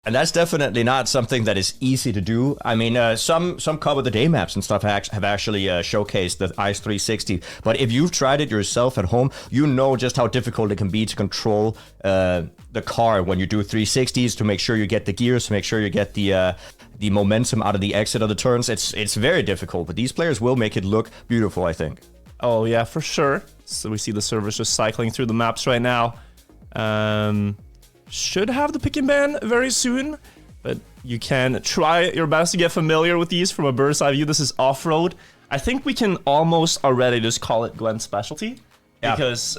And that's definitely not something that is easy to do. I mean, some Cup of the Day maps and stuff have actually showcased the Ice 360. But if you've tried it yourself at home, you know just how difficult it can be to control the car when you do 360s, to make sure you get the gears, to make sure you get the momentum out of the exit of the turns. It's very difficult, but these players will make it look beautiful, I think. Oh yeah, for sure. So we see the servers just cycling through the maps right now. Should have the pick and ban very soon, but you can try your best to get familiar with these from a bird's eye view. This is off-road. I think we can almost already just call it Gwen's specialty, because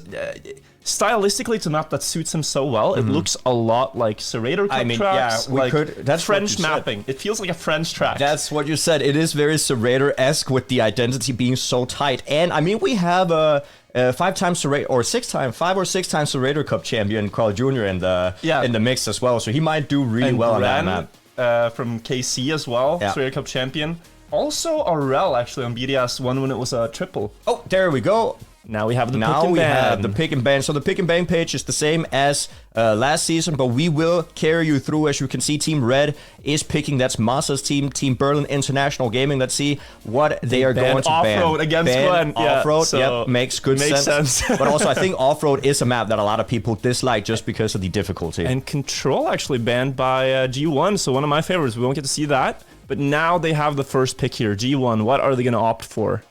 stylistically it's a map that suits him so well. It looks a lot like Serrator Cup tracks, yeah, that's French mapping. It feels like a French track. That's what you said. It is very Serrator-esque with the identity being so tight. And I mean, we have a 5-time Serrator, or 6-time, 5 or 6-time Serrator Cup champion Carl Jr. in the mix as well. So he might do really well on that map. From KC as well, Serrator Cup champion. Also Aurel actually on BDS won when it was a triple. Oh, there we go. Now we have the pick and ban. Have the pick and ban. So the pick and ban page is the same as last season, but we will carry you through. As you can see, Team Red is picking. That's Masa's team, Team Berlin International Gaming. Let's see what they are going to ban. Off-road against Gwen. Off-road, so makes sense. But also, I think off-road is a map that a lot of people dislike just because of the difficulty. And Control actually banned by G1, so one of my favorites. We won't get to see that. But now they have the first pick here. G1, what are they going to opt for?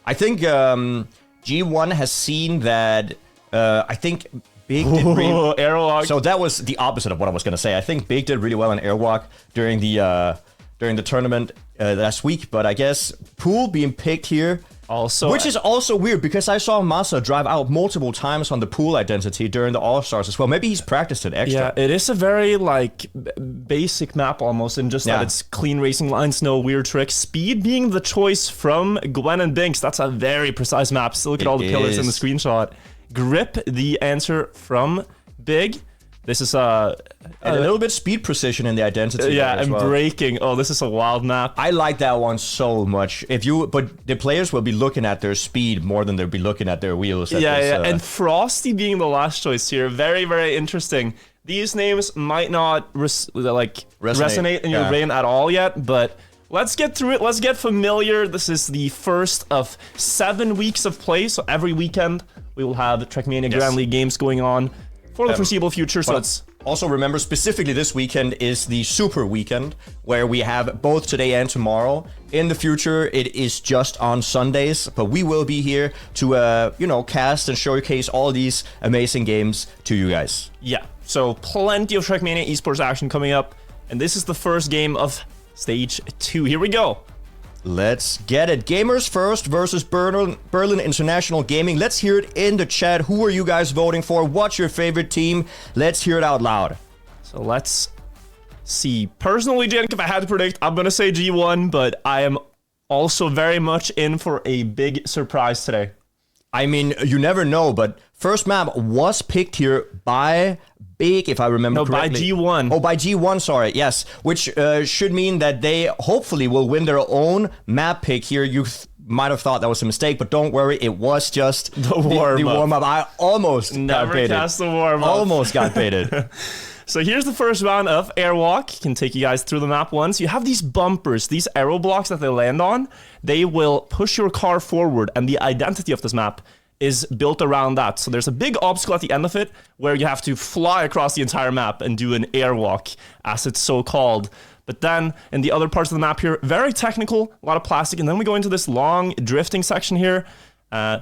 I think G1 has seen that, I think Big did really... Airwalk. So that was the opposite of what I was going to say. I think Big did really well in Airwalk during the tournament last week, but I guess Pool being picked here... Also, which is also weird, because I saw Masa drive out multiple times on the Pool identity during the All-Stars as well. Maybe he's practiced it extra. Yeah, it is a very, like, basic map almost, in just that it's clean racing lines, no weird tricks. Speed being the choice from Gwen and Binks. That's a very precise map. Still look at all the pillars in the screenshot. Grip, the answer from Big. This is a little bit speed precision in the identity. Yeah, and braking. Oh, this is a wild map. I like that one so much. But the players will be looking at their speed more than they'll be looking at their wheels. And Frosty being the last choice here. Very, very interesting. These names might not resonate in your brain at all yet, but let's get through it. Let's get familiar. This is the first of 7 weeks of play, so every weekend we will have the Trackmania Grand League games going on for the foreseeable future. So it's also remember, specifically this weekend is the Super Weekend, where we have both today and tomorrow. In the future, it is just on Sundays, but we will be here to cast and showcase all these amazing games to you guys. Yeah, so plenty of Trackmania esports action coming up, and this is the first game of Stage 2. Here we go. Let's get it. Gamers First versus Berlin International Gaming. Let's hear it in the chat. Who are you guys voting for? What's your favorite team? Let's hear it out loud. So let's see. Personally, Jnic, if I had to predict, I'm going to say G1, but I am also very much in for a big surprise today. I mean, you never know, but first map was picked here by Big, if I remember correctly. No, by G1. Oh, by G1, sorry. Yes, which should mean that they hopefully will win their own map pick here. You might have thought that was a mistake, but don't worry. It was just the warm-up. I almost got baited. Never cast the warm-up. Almost got baited. So here's the first round of Airwalk. Can take you guys through the map once. You have these bumpers, these aero blocks that they land on. They will push your car forward, and the identity of this map is built around that. So there's a big obstacle at the end of it where you have to fly across the entire map and do an airwalk, as it's so called. But then in the other parts of the map here, very technical, a lot of plastic. And then we go into this long drifting section here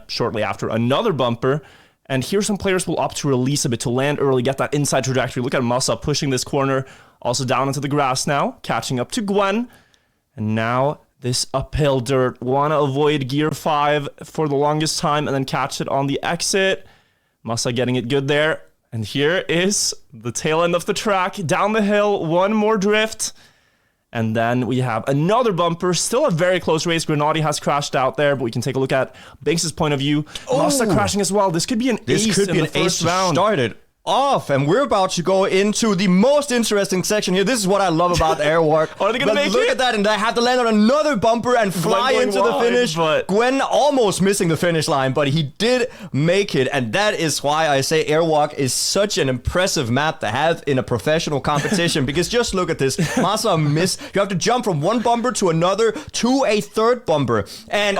shortly after another bumper. And here some players will opt to release a bit to land early, get that inside trajectory. Look at Masa pushing this corner, also down into the grass now, catching up to Gwen. And now this uphill dirt. Want to avoid gear 5 for the longest time and then catch it on the exit. Masa getting it good there. And here is the tail end of the track. Down the hill, one more drift. And then we have another bumper. Still a very close race. Grenadi has crashed out there, but we can take a look at Binks' point of view. Masa crashing as well. This could be an ace in the first round. Started off, and we're about to go into the most interesting section here. This is what I love about Airwalk. Are they gonna make look it? at that, and they have to land on another bumper and fly going into the wide, finish. but- Gwen almost missing the finish line, but he did make it, and that is why I say Airwalk is such an impressive map to have in a professional competition, because just look at this. Masa missed. You have to jump from one bumper to another to a third bumper, and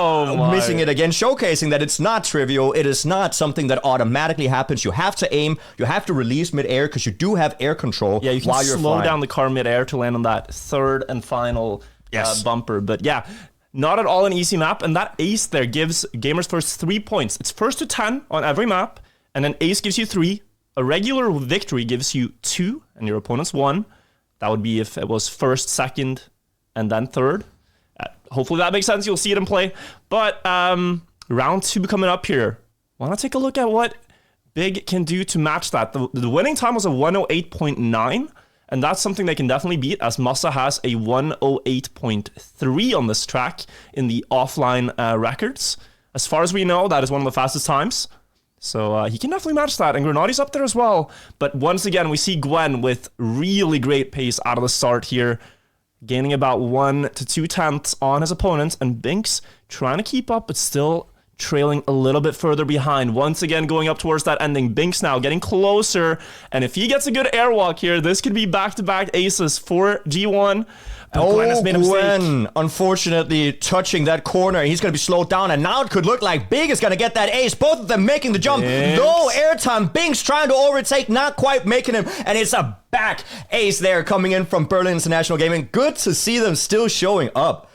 missing it again, showcasing that it's not trivial. It is not something that automatically happens. You have to aim. You have to release mid-air because you do have air control. Yeah, you can while you're slow flying. down the car mid-air to land on that third and final bumper. But yeah, not at all an easy map. And that ace there gives Gamers First 3 points. It's first to 10 on every map, and then ace gives you 3. A regular victory gives you 2, and your opponent's 1. That would be if it was first, second, and then third. Hopefully that makes sense. You'll see it in play. But round 2 coming up here. Want to take a look at what Big can do to match that. The winning time was a 108.9, and that's something they can definitely beat, as Masa has a 108.3 on this track in the offline records. As far as we know, that is one of the fastest times. So he can definitely match that, and Grenadi's up there as well. But once again, we see Gwen with really great pace out of the start here, gaining about 1 to 2 tenths on his opponent, and Binks trying to keep up, but still trailing a little bit further behind. Once again, going up towards that ending. Binks now getting closer, and if he gets a good airwalk here, this could be back-to-back aces for G1. But Gwen has made a mistake. Unfortunately touching that corner. He's going to be slowed down, and now it could look like Big is going to get that ace. Both of them making the jump. Binks. No airtime. Binks trying to overtake, not quite making him, and it's a back ace there coming in from Berlin International Gaming. Good to see them still showing up.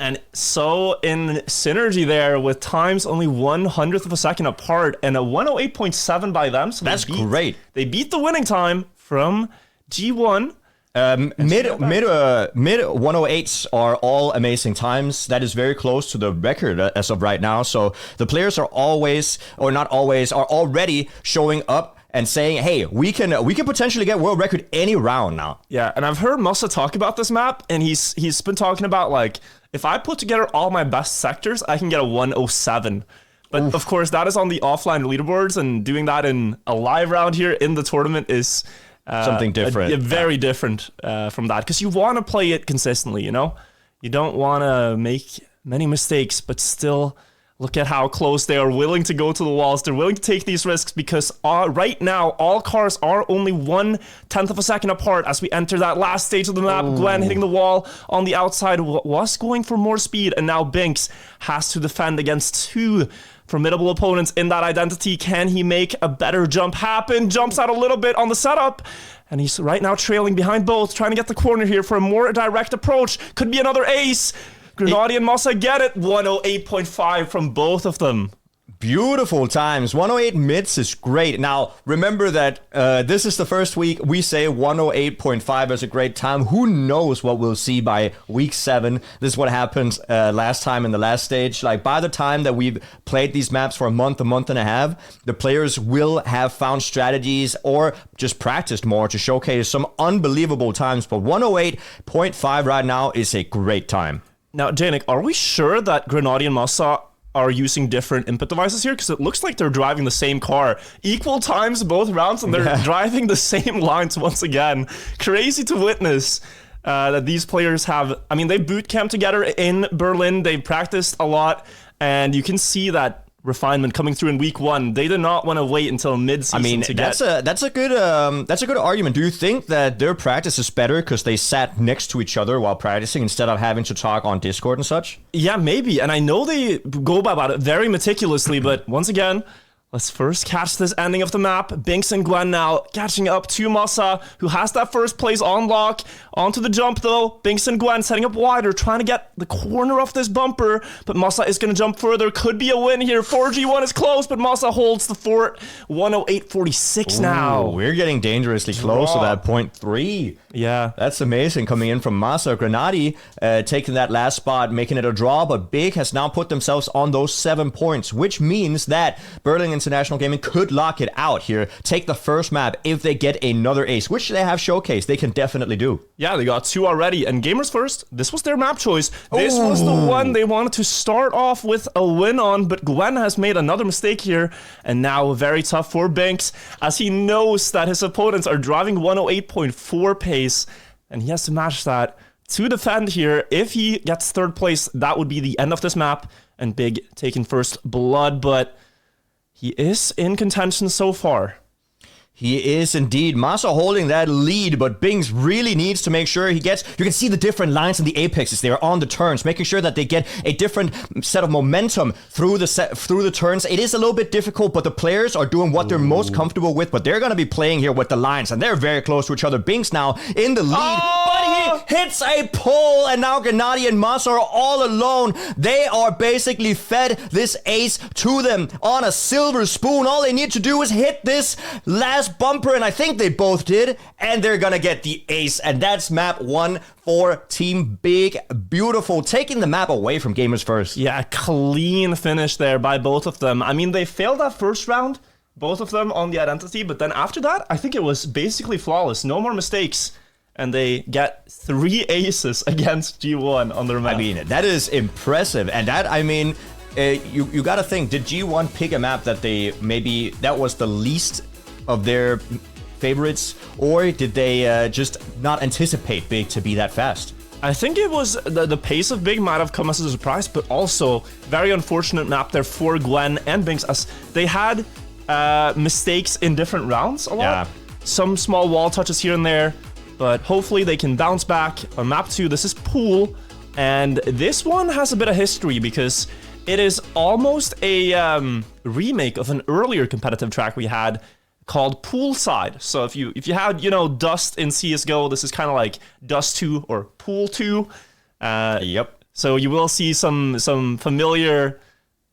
And so in synergy there, with times only 1/100th of a second apart, and a 108.7 by them. So that's great. They beat the winning time from G1. Mid 108s are all amazing times. That is very close to the record as of right now. So the players are always, or not always, are already showing up and saying, hey, we can potentially get world record any round now. Yeah, and I've heard Masa talk about this map, and he's been talking about, like, if I put together all my best sectors, I can get a 107. But of course, that is on the offline leaderboards, and doing that in a live round here in the tournament is something different. Very different from that, because you want to play it consistently, you know? You don't want to make many mistakes, but still look at how close they are willing to go to the walls. They're willing to take these risks, because right now, all cars are only 1/10 of a second apart as we enter that last stage of the map. Gwen hitting the wall on the outside was going for more speed, and now Binks has to defend against 2 formidable opponents in that identity. Can he make a better jump happen? Jumps out a little bit on the setup, and he's right now trailing behind both, trying to get the corner here for a more direct approach. Could be another ace. Grenadi and Masa get it. 108.5 from both of them. Beautiful times. 108 mids is great. Now, remember that this is the first week. We say 108.5 is a great time. Who knows what we'll see by week 7? This is what happened last time in the last stage. Like, by the time that we've played these maps for a month and a half, the players will have found strategies or just practiced more to showcase some unbelievable times. But 108.5 right now is a great time. Now, Jnic, are we sure that Grenadi and Masa are using different input devices here? Because it looks like they're driving the same car. Equal times both rounds, and they're driving the same lines once again. Crazy to witness that these players have... I mean, they boot camped together in Berlin. They've practiced a lot, and you can see that refinement coming through in week 1. They did not want to wait until mid-season. I mean, to that's a good argument. Do you think that their practice is better because they sat next to each other while practicing instead of having to talk on Discord and such? Yeah, maybe. And I know they go about it very meticulously, but once again, let's first catch this ending of the map. Binks and Gwen now catching up to Masa, who has that first place on lock. Onto the jump, though. Binks and Gwen setting up wider, trying to get the corner of this bumper, but Masa is going to jump further. Could be a win here. 4G1 is close, but Masa holds the fort. 108.46 now. We're getting dangerously close to that 0.3. Yeah. That's amazing coming in from Masa. Grenadi taking that last spot, making it a draw, but Big has now put themselves on those 7 points, which means that Berlin International Gaming could lock it out here, take the first map if they get another ace, which they have showcased they can definitely do. Yeah, they got 2 already. And Gamers First, this was their map choice. This was the one they wanted to start off with a win on, but Gwen has made another mistake here, and now very tough for Binks, as he knows that his opponents are driving 108.4 pace, and he has to match that to defend here. If he gets 3rd place, that would be the end of this map, and Big taking first blood, but he is in contention so far. He is indeed. Masa holding that lead, but Bings really needs to make sure he gets... You can see the different lines in the apexes. They are on the turns, making sure that they get a different set of momentum through the turns. It is a little bit difficult, but the players are doing what they're most comfortable with, but they're going to be playing here with the lines, and they're very close to each other. Bings now in the lead, but he hits a pole, and now Gennady and Masa are all alone. They are basically fed this ace to them on a silver spoon. All they need to do is hit this last bumper, and I think they both did, and they're gonna get the ace, and that's map 1 for Team Big. Beautiful, taking the map away from Gamers First. Yeah, clean finish there by both of them. I mean, they failed that first round, both of them on the identity, but then after that, I think it was basically flawless. No more mistakes, and they get 3 aces against G1 on their map. I mean, that is impressive, and that, I mean, you gotta think, did G1 pick a map that that was the least of their favorites, or did they just not anticipate Big to be that fast? I think it was the pace of Big might have come as a surprise, but also very unfortunate map there for Gwen and Binks, as they had mistakes in different rounds a lot. Yeah. Some small wall touches here and there, but hopefully they can bounce back. On map 2, this is Pool, and this one has a bit of history because it is almost a remake of an earlier competitive track we had called Poolside. So if you had, Dust in CSGO, this is kind of like Dust 2 or Pool 2. Yep. So you will see some familiar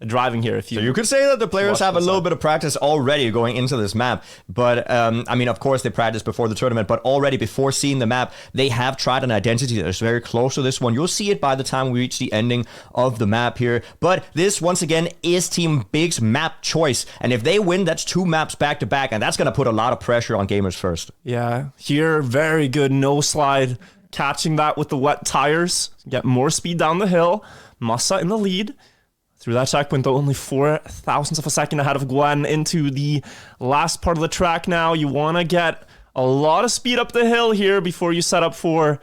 driving here. So you could say that the players have a little bit of practice already going into this map, but I mean, of course they practiced before the tournament, but already before seeing the map, they have tried an identity that is very close to this one. You'll see it by the time we reach the ending of the map here, but this once again is Team Big's map choice, and if they win, that's 2 maps back to back, and that's going to put a lot of pressure on Gamers First. Yeah, here, very good no slide, catching that with the wet tires, get more speed down the hill. Masa in the lead. Through that checkpoint, though, only 0.04 of a second ahead of Gwen into the last part of the track now. You want to get a lot of speed up the hill here before you set up for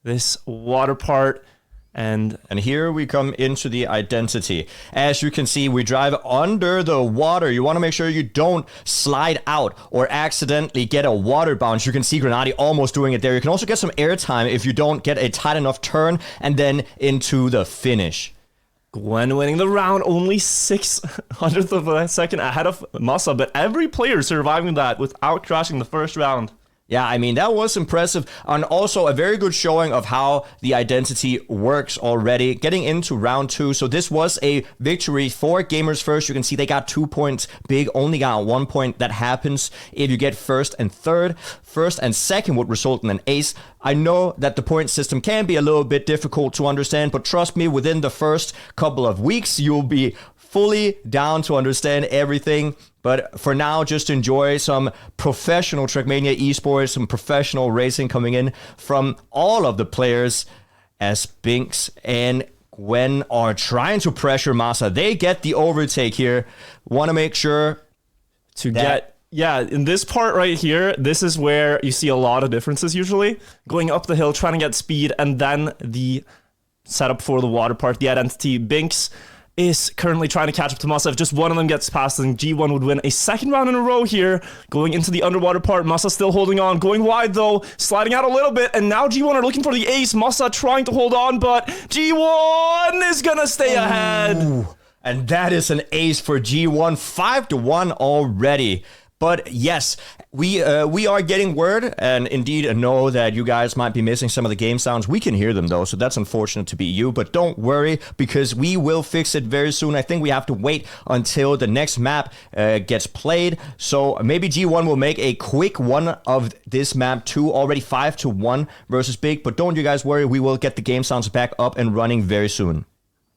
this water part. And here we come into the identity. As you can see, we drive under the water. You want to make sure you don't slide out or accidentally get a water bounce. You can see Gennady almost doing it there. You can also get some airtime if you don't get a tight enough turn, and then into the finish. Gwen winning the round, only 0.06 of a second ahead of Masa, but every player surviving that without crashing the first round. Yeah, I mean, that was impressive, and also a very good showing of how the identity works already, getting into round 2. So this was a victory for Gamers First. You can see they got 2 points. Big only got 1 point. That happens if you get first and third. First and second would result in an ace. I know that the point system can be a little bit difficult to understand, but trust me, within the first couple of weeks, you'll be fully down to understand everything. But for now, just enjoy some professional Trackmania esports, some professional racing coming in from all of the players, as Binks and Gwen are trying to pressure Masa. They get the overtake here. Want to make sure to get... Yeah, in this part right here, this is where you see a lot of differences usually. Going up the hill, trying to get speed, and then the setup for the water part, the identity. Binks is currently trying to catch up to Masa. If just one of them gets past, then G1 would win a second round in a row here. Going into the underwater part, Masa still holding on. Going wide though, sliding out a little bit, and now G1 are looking for the ace. Masa trying to hold on, but G1 is gonna stay ahead. And that is an ace for G1, 5-1 already. But yes, we are getting word, and indeed know that you guys might be missing some of the game sounds. We can hear them though, so that's unfortunate to be you, but don't worry, because we will fix it very soon. I think we have to wait until the next map gets played, so maybe G1 will make a quick one of this map too, already 5-1 versus Big, but don't you guys worry, we will get the game sounds back up and running very soon.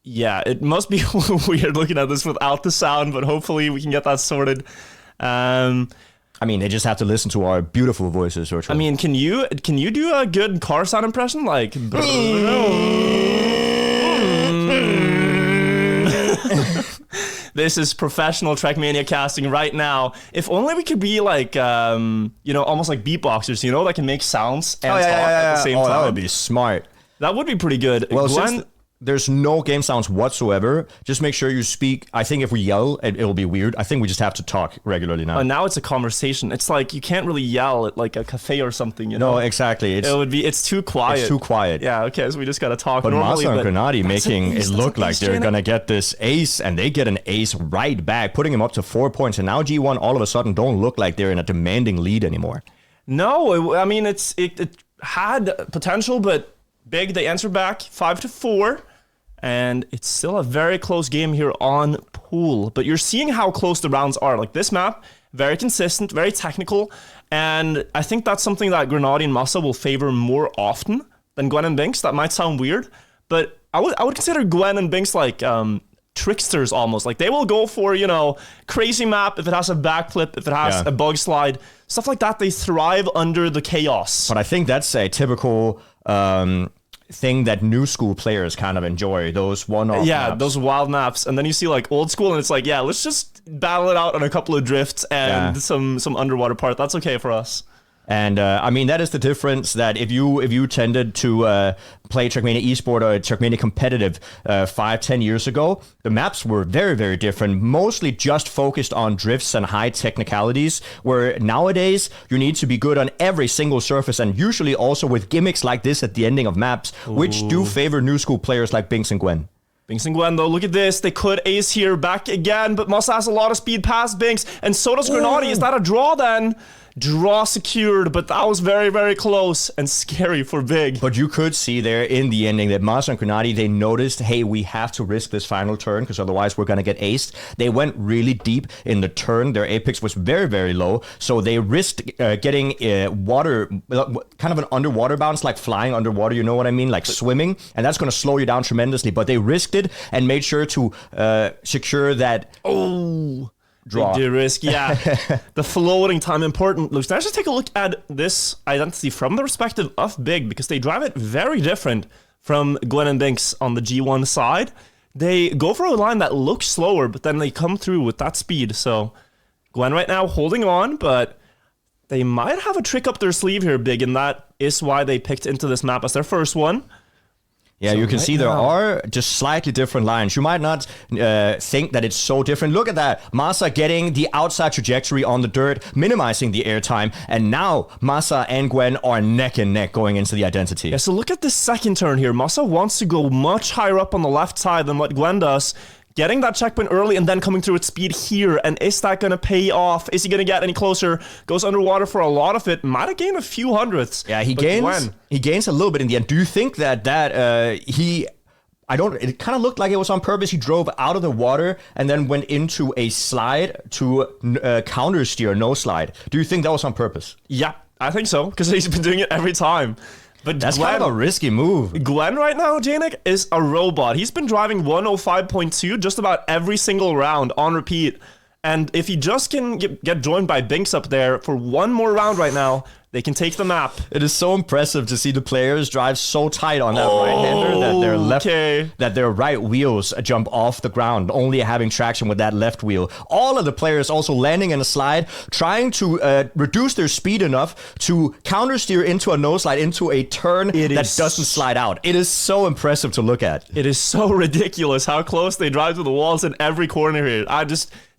Yeah, it must be weird looking at this without the sound, but hopefully we can get that sorted. I mean, they just have to listen to our beautiful voices, Virtual. I mean, can you do a good car sound impression? Like... This is professional Trackmania casting right now. If only we could be like, you know, almost like beatboxers, you know, that can make sounds and talk at the same time. That would be smart. That would be pretty good. Well, Gwen, since there's no game sounds whatsoever, just make sure you speak. I think if we yell, it'll be weird. I think we just have to talk regularly now. now it's a conversation. It's like you can't really yell at like a cafe or something, you know? No, exactly. It's too quiet. It's too quiet. Yeah, okay, so we just gotta talk But normally. Masa and Grenadi making it look like they're Jnic. gonna get this ace, and they get an ace right back, putting them up to 4 points. And now G1 all of a sudden don't look like they're in a demanding lead anymore. No, I mean, it had potential, but Big, they answered back 5-4. And it's still a very close game here on pool. But you're seeing how close the rounds are. Like this map, very consistent, very technical. And I think that's something that Grenadi and Masa will favor more often than Gwen and Binks. That might sound weird, but I would consider Gwen and Binks like tricksters almost. Like they will go for, you know, crazy map if it has a backflip, if it has a bug slide, stuff like that. They thrive under the chaos. But I think that's a typical thing that new school players kind of enjoy, those one-off maps. Those wild maps. And then you see like old school and it's like, yeah, let's just battle it out on a couple of drifts and some underwater part. That's okay for us. And I mean, that is the difference, that if you tended to play Trackmania Esport or Trackmania Competitive 5-10 years ago, the maps were very, very different, mostly just focused on drifts and high technicalities, where nowadays you need to be good on every single surface, and usually also with gimmicks like this at the ending of maps, which do favor new school players like Binks and Gwen. Binks and Gwen, though, look at this. They could ace here back again, but Masa has a lot of speed past Binks, and so does Grenadi. Is that a draw then? Draw secured, but that was very, very close and scary for Big. But you could see there in the ending that Masa and Grenadi, they noticed, hey, we have to risk this final turn because otherwise we're going to get aced. They went really deep in the turn. Their apex was very, very low. So they risked getting water, kind of an underwater bounce, like flying underwater, you know what I mean? Like swimming. And that's going to slow you down tremendously. But they risked it and made sure to secure that... draw. Big risk, yeah. The floating time important. Let's just take a look at this identity from the perspective of Big, because they drive it very different from Gwen and Binks on the G1 side. They go for a line that looks slower, but then they come through with that speed. So Gwen right now holding on, but they might have a trick up their sleeve here, Big, and that is why they picked into this map as their first one. Yeah, so you can see there are just slightly different lines. You might not think that it's so different. Look at that. Masa getting the outside trajectory on the dirt, minimizing the airtime. And now Masa and Gwen are neck and neck going into the identity. Yeah, so look at this second turn here. Masa wants to go much higher up on the left side than what Gwen does. Getting that checkpoint early and then coming through at speed here. And is that going to pay off? Is he going to get any closer? Goes underwater for a lot of it. Might have gained a few hundredths. Yeah, he gains a little bit in the end. Do you think that it kind of looked like it was on purpose. He drove out of the water and then went into a slide to counter steer, no slide. Do you think that was on purpose? Yeah, I think so, because he's been doing it every time. But that's kind of a risky move. Gwen right now, Jnic, is a robot. He's been driving 105.2 just about every single round on repeat. And if he just can get joined by Binks up there for one more round right now, they can take the map. It is so impressive to see the players drive so tight on that right-hander that their right wheels jump off the ground, only having traction with that left wheel. All of the players also landing in a slide, trying to reduce their speed enough to counter steer into a no slide, into a turn that doesn't slide out. It is so impressive to look at. It is so ridiculous how close they drive to the walls in every corner here.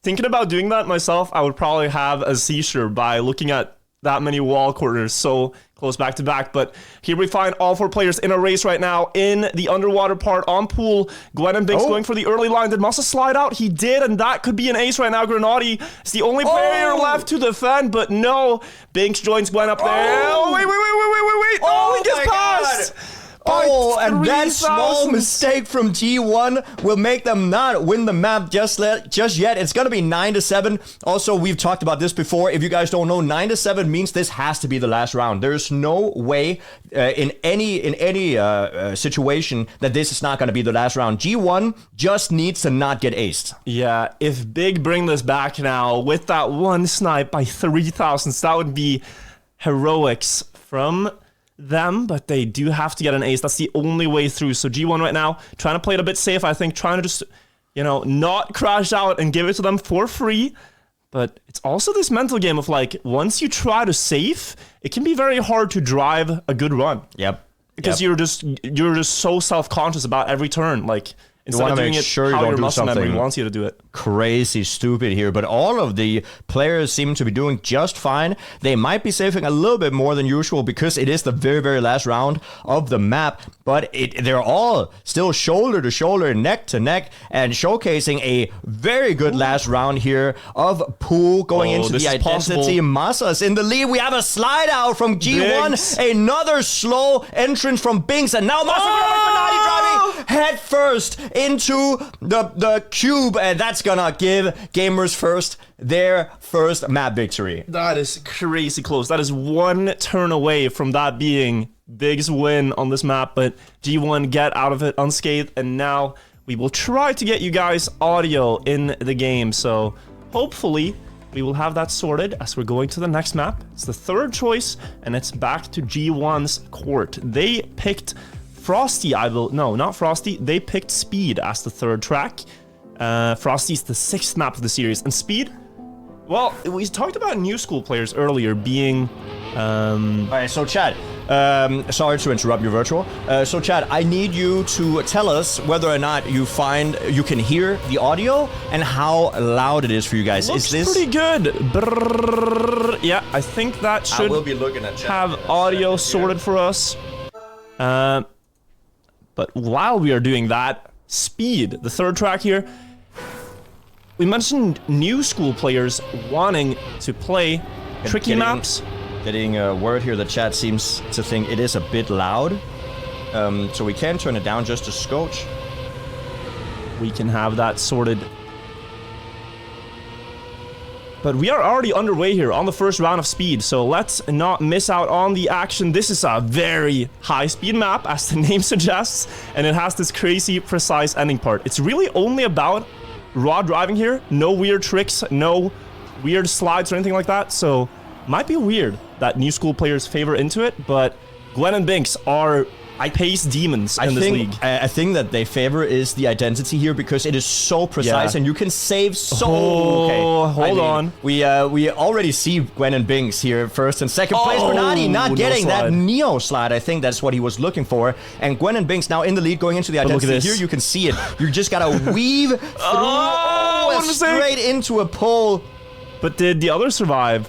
Thinking about doing that myself, I would probably have a seizure by looking at that many wall corners so close back to back. But here we find all four players in a race right now in the underwater part on pool. Gwen and Binks going for the early line. Did Masa slide out? He did, and that could be an ace right now. Grenadi is the only player left to defend, but no. Binks joins Gwen up there. Oh, wait. He gets past. By Oh, and that small mistake from G1 will make them not win the map just yet. It's going to be 9-7. Also, we've talked about this before. If you guys don't know, 9-7 means this has to be the last round. There's no way in any situation that this is not going to be the last round. G1 just needs to not get aced. Yeah, if Big bring this back now with that one snipe by 3,000, that would be heroics from them, but they do have to get an ace. That's the only way through. So G1 right now, trying to play it a bit safe, I think, trying to just, you know, not crash out and give it to them for free. But it's also this mental game of like, once you try to save, it can be very hard to drive a good run. Yep. Because you're just so self-conscious about every turn. Like, instead of doing it sure how you your don't do muscle memory something wants you to do it. Crazy stupid here, but all of the players seem to be doing just fine. They might be saving a little bit more than usual because it is the very, very last round of the map, but they're all still shoulder to shoulder, neck to neck, and showcasing a very good last round here of Pool going into the identity. Masa's in the lead. We have a slide out from G1, Binks. Another slow entrance from Binks, and now Masa driving head first into the cube, and that's gonna give Gamers First their first map victory. That is crazy close. That is one turn away from that being Big's win on this map, but G1 get out of it unscathed, and now we will try to get you guys audio in the game, so hopefully we will have that sorted as we're going to the next map. It's the third choice, and it's back to G1's court. They picked Frosty, no, not Frosty. They picked Speed as the third track. Frosty's the 6th map of the series. And Speed, well, we talked about new school players earlier being... Alright, so Chad, sorry to interrupt you, Virtual. So Chad, I need you to tell us whether or not you can hear the audio and how loud it is for you guys. Looks is this pretty good? Brrr, yeah, I think that should will be looking at Chad have audio sorted for us. But while we are doing that, Speed, the third track here, we mentioned new school players wanting to play tricky maps. Getting a word here, the chat seems to think it is a bit loud. So we can turn it down just a scotch. We can have that sorted. But we are already underway here on the first round of Speed, so let's not miss out on the action. This is a very high-speed map, as the name suggests, and it has this crazy, precise ending part. It's really only about raw driving here. No weird tricks, no weird slides or anything like that, so might be weird that new school players favor into it, but Gwen and Binks are pace demons in this league. I think that they favor is the identity here because it is so precise and you can save so... Hold on. We already see Gwen and Binks here first and second place. Bernardi not getting that Neo slide. I think that's what he was looking for. And Gwen and Binks now in the lead going into the identity. Here you can see it. You just gotta weave through straight into a pole. But did the others survive?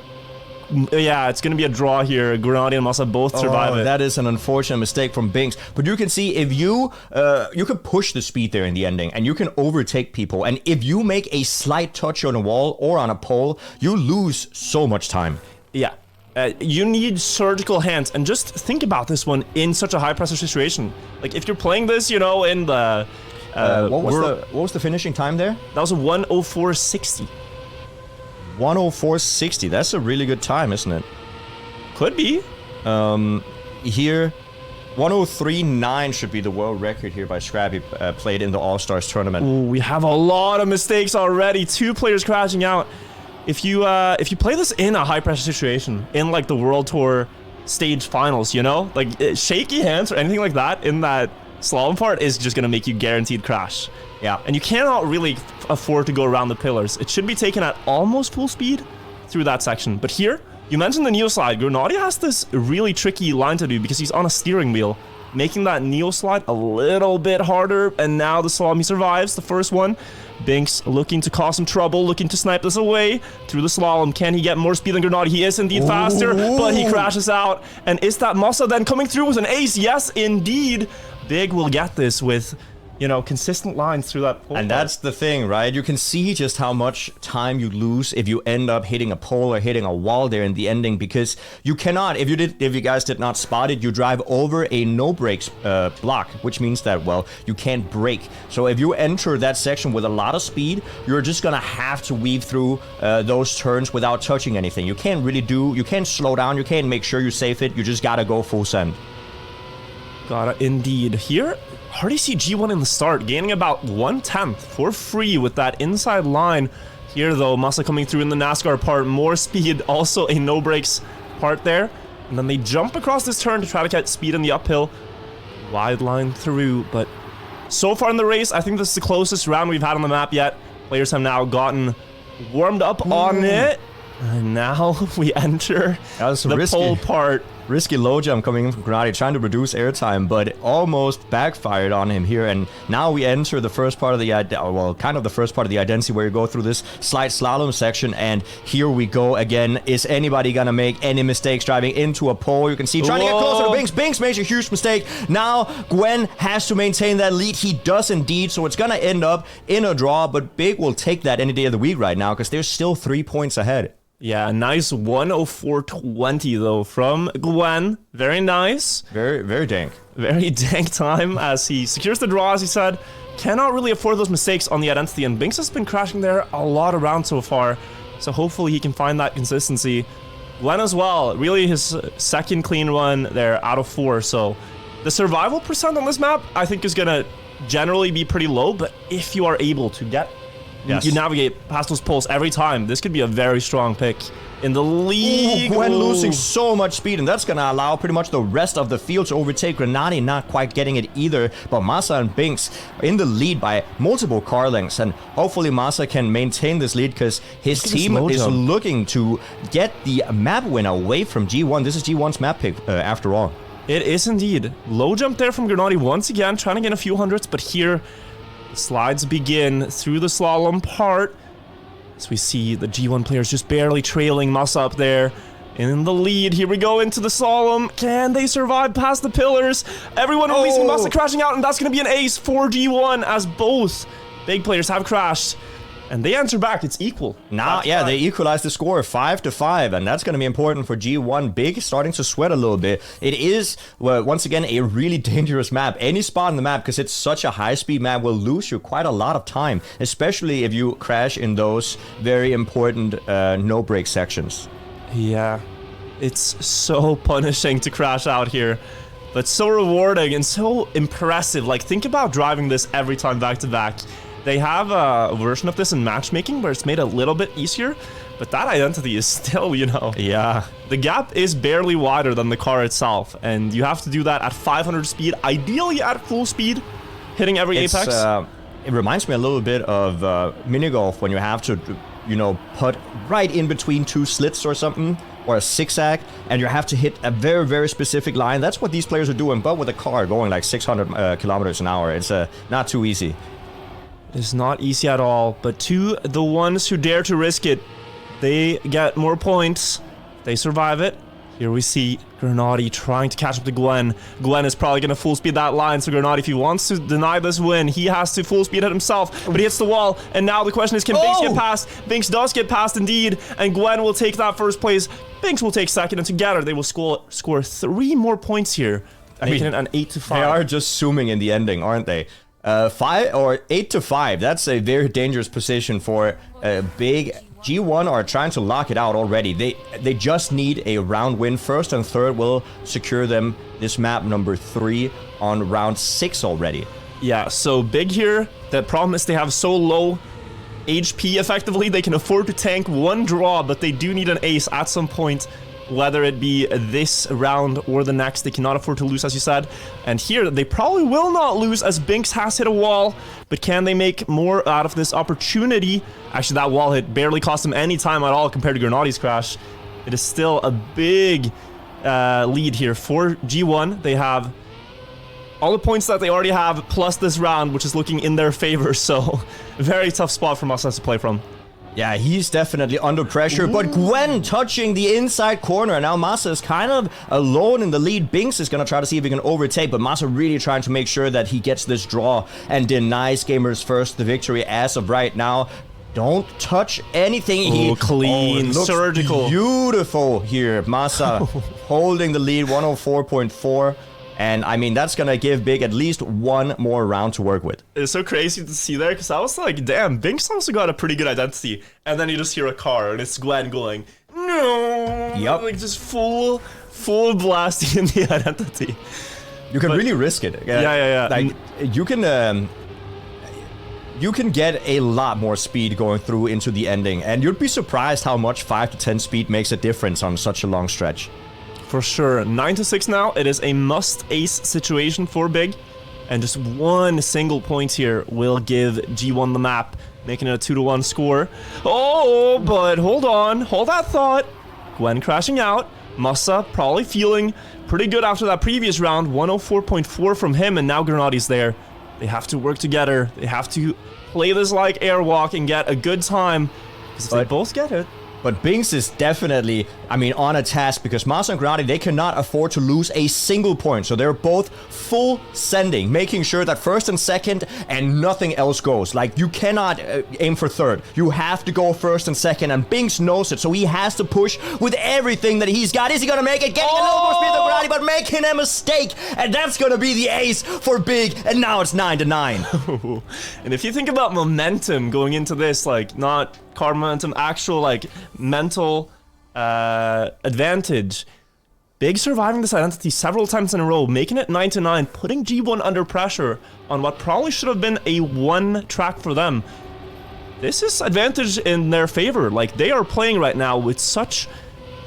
Yeah, it's going to be a draw here. Grenadi and Masa both survive it. That is an unfortunate mistake from Binks. But you can see if you can push the speed there in the ending and you can overtake people. And if you make a slight touch on a wall or on a pole, you lose so much time. Yeah. You need surgical hands. And just think about this one in such a high pressure situation. Like if you're playing this, you know, in the... what was the finishing time there? That was a 1:04.60. 1:04.60. That's a really good time, isn't it? Could be. Here, 1:03.9 should be the world record here by Scrappy, played in the All-Stars tournament. Ooh, we have a lot of mistakes already. 2 players crashing out. If you play this in a high-pressure situation, in like the World Tour stage finals, you know? Like shaky hands or anything like that in that slalom part is just going to make you guaranteed crash. Yeah. And you cannot really afford to go around the pillars. It should be taken at almost full speed through that section. But here, you mentioned the Neo slide. Grenadi has this really tricky line to do because he's on a steering wheel, making that Neo slide a little bit harder. And now the slalom, he survives the first one. Binks looking to cause some trouble, looking to snipe this away through the slalom. Can he get more speed than Grenadi? He is indeed faster, but he crashes out. And is that Masa then coming through with an ace? Yes, indeed. Big will get this with you know, consistent lines through that pole. And that's the thing, right? You can see just how much time you lose if you end up hitting a pole or hitting a wall there in the ending, because you cannot, if you guys did not spot it, you drive over a no brakes block, which means that, well, you can't brake. So if you enter that section with a lot of speed, you're just gonna have to weave through those turns without touching anything. You can't slow down, you can't make sure you safe it, you just gotta go full send. Gotta indeed. Here, already see G1 in the start, gaining about 1/10 for free with that inside line. Here though, Massa coming through in the NASCAR part, more speed, also a no brakes part there. And then they jump across this turn to try to get speed in the uphill. Wide line through, but so far in the race, I think this is the closest round we've had on the map yet. Players have now gotten warmed up on it. And now we enter the pole part. Risky low jump coming in from Granati, trying to reduce airtime, but it almost backfired on him here. And now we enter the first part of the, kind of the first part of the identity, where you go through this slight slalom section. And here we go again. Is anybody gonna make any mistakes driving into a pole? You can see trying to get closer to Binks. Binks makes a huge mistake. Now Gwen has to maintain that lead. He does indeed, so it's gonna end up in a draw, but Big will take that any day of the week right now, because there's still 3 points ahead. Yeah, nice 1:04.20 though from Gwen. Very nice. Very, very dank. Very dank time as he secures the draw, as he said. Cannot really afford those mistakes on the identity, and Binks has been crashing there a lot around so far. So hopefully he can find that consistency. Gwen as well, really his second clean run there out of 4. So the survival percent on this map, I think, is gonna generally be pretty low, but if you are able to get you navigate past those poles every time, this could be a very strong pick in the league. Gwen losing so much speed, and that's going to allow pretty much the rest of the field to overtake. Granati not quite getting it either, but Massa and Binks in the lead by multiple car lengths, and hopefully Massa can maintain this lead, because his team is looking to get the map win away from G1. This is G1's map pick after all. It is indeed. Low jump there from Granati once again, trying to get a few hundreds, but here slides begin through the slalom part as we see the G1 players just barely trailing Massa up there in the lead. Here we go into the slalom. Can they survive past the pillars? Everyone releasing Massa crashing out, and that's going to be an ace for G1 as both big players have crashed. And they answer back. It's equal. Now, yeah, they equalize the score 5-5, and that's going to be important for G1. Big starting to sweat a little bit. It is, well, once again, a really dangerous map. Any spot in the map, because it's such a high-speed map, will lose you quite a lot of time, especially if you crash in those very important no-break sections. Yeah, it's so punishing to crash out here, but so rewarding and so impressive. Like, think about driving this every time back-to-back. They have a version of this in matchmaking where it's made a little bit easier, but that identity is still, you know... Yeah. The gap is barely wider than the car itself, and you have to do that at 500 speed, ideally at full speed, hitting every apex. It reminds me a little bit of mini golf, when you have to, you know, put right in between 2 slits or something, or a zigzag, and you have to hit a very, very specific line. That's what these players are doing, but with a car going like 600 kilometers an hour. It's not too easy. It is not easy at all, but to the ones who dare to risk it, they get more points. They survive it. Here we see Granati trying to catch up to Gwen. Gwen is probably going to full speed that line, so Granati, if he wants to deny this win, he has to full speed it himself, but he hits the wall, and now the question is, can Binks get past? Binks does get past indeed, and Gwen will take that first place. Binks will take second, and together they will score 3 more points here, making it an 8-5. They are just zooming in the ending, aren't they? 5 or 8-5. That's a very dangerous position for Big. G1 are trying to lock it out already. They just need a round win. First and third will secure them this map number 3 on round 6 already. Yeah, so Big here. The problem is they have so low HP effectively. They can afford to tank 1 draw, but they do need an ace at some point. Whether it be this round or the next, they cannot afford to lose, as you said. And here, they probably will not lose, as Binks has hit a wall. But can they make more out of this opportunity? Actually, that wall hit barely cost them any time at all compared to Granati's crash. It is still a big lead here for G1. They have all the points that they already have, plus this round, which is looking in their favor. So, very tough spot for Massa to play from. Yeah, he's definitely under pressure, but Gwen touching the inside corner, and now Masa is kind of alone in the lead. Binks is going to try to see if he can overtake, but Masa really trying to make sure that he gets this draw and denies Gamers First the victory as of right now. Don't touch anything. Clean, surgical. Beautiful here. Masa holding the lead, 104.4. And I mean, that's going to give Big at least one more round to work with. It's so crazy to see there, because I was like, damn, Binks also got a pretty good identity. And then you just hear a car, and it's Gwen going, no. Yep. Like, just full blasting in the identity. You can really risk it. Yeah. Like, you can get a lot more speed going through into the ending. And you'd be surprised how much 5 to 10 speed makes a difference on such a long stretch. For sure. 9-6 now. It is a must-ace situation for Big. And just one single point here will give G1 the map, making it a 2-1 score. Oh, but hold on. Hold that thought. Gwen crashing out. Masa probably feeling pretty good after that previous round. 104.4 from him, and now Grenadi's there. They have to work together. They have to play this like Airwalk and get a good time. Because if they both get it... But Binks is definitely, I mean, on a task, because Masa and Granadi, they cannot afford to lose a single point. So they're both full sending, making sure that first and second and nothing else goes. Like, you cannot aim for third. You have to go first and second, and Binks knows it. So he has to push with everything that he's got. Is he going to make it? Getting a little more speed than Granadi, but making a mistake. And that's going to be the ace for Big. And now it's 9-9. And if you think about momentum going into this, like, not car momentum, actual, like, mental advantage. Big surviving this identity several times in a row, making it 9-9, putting G1 under pressure on what probably should have been a one track for them. This is advantage in their favor. Like, they are playing right now with such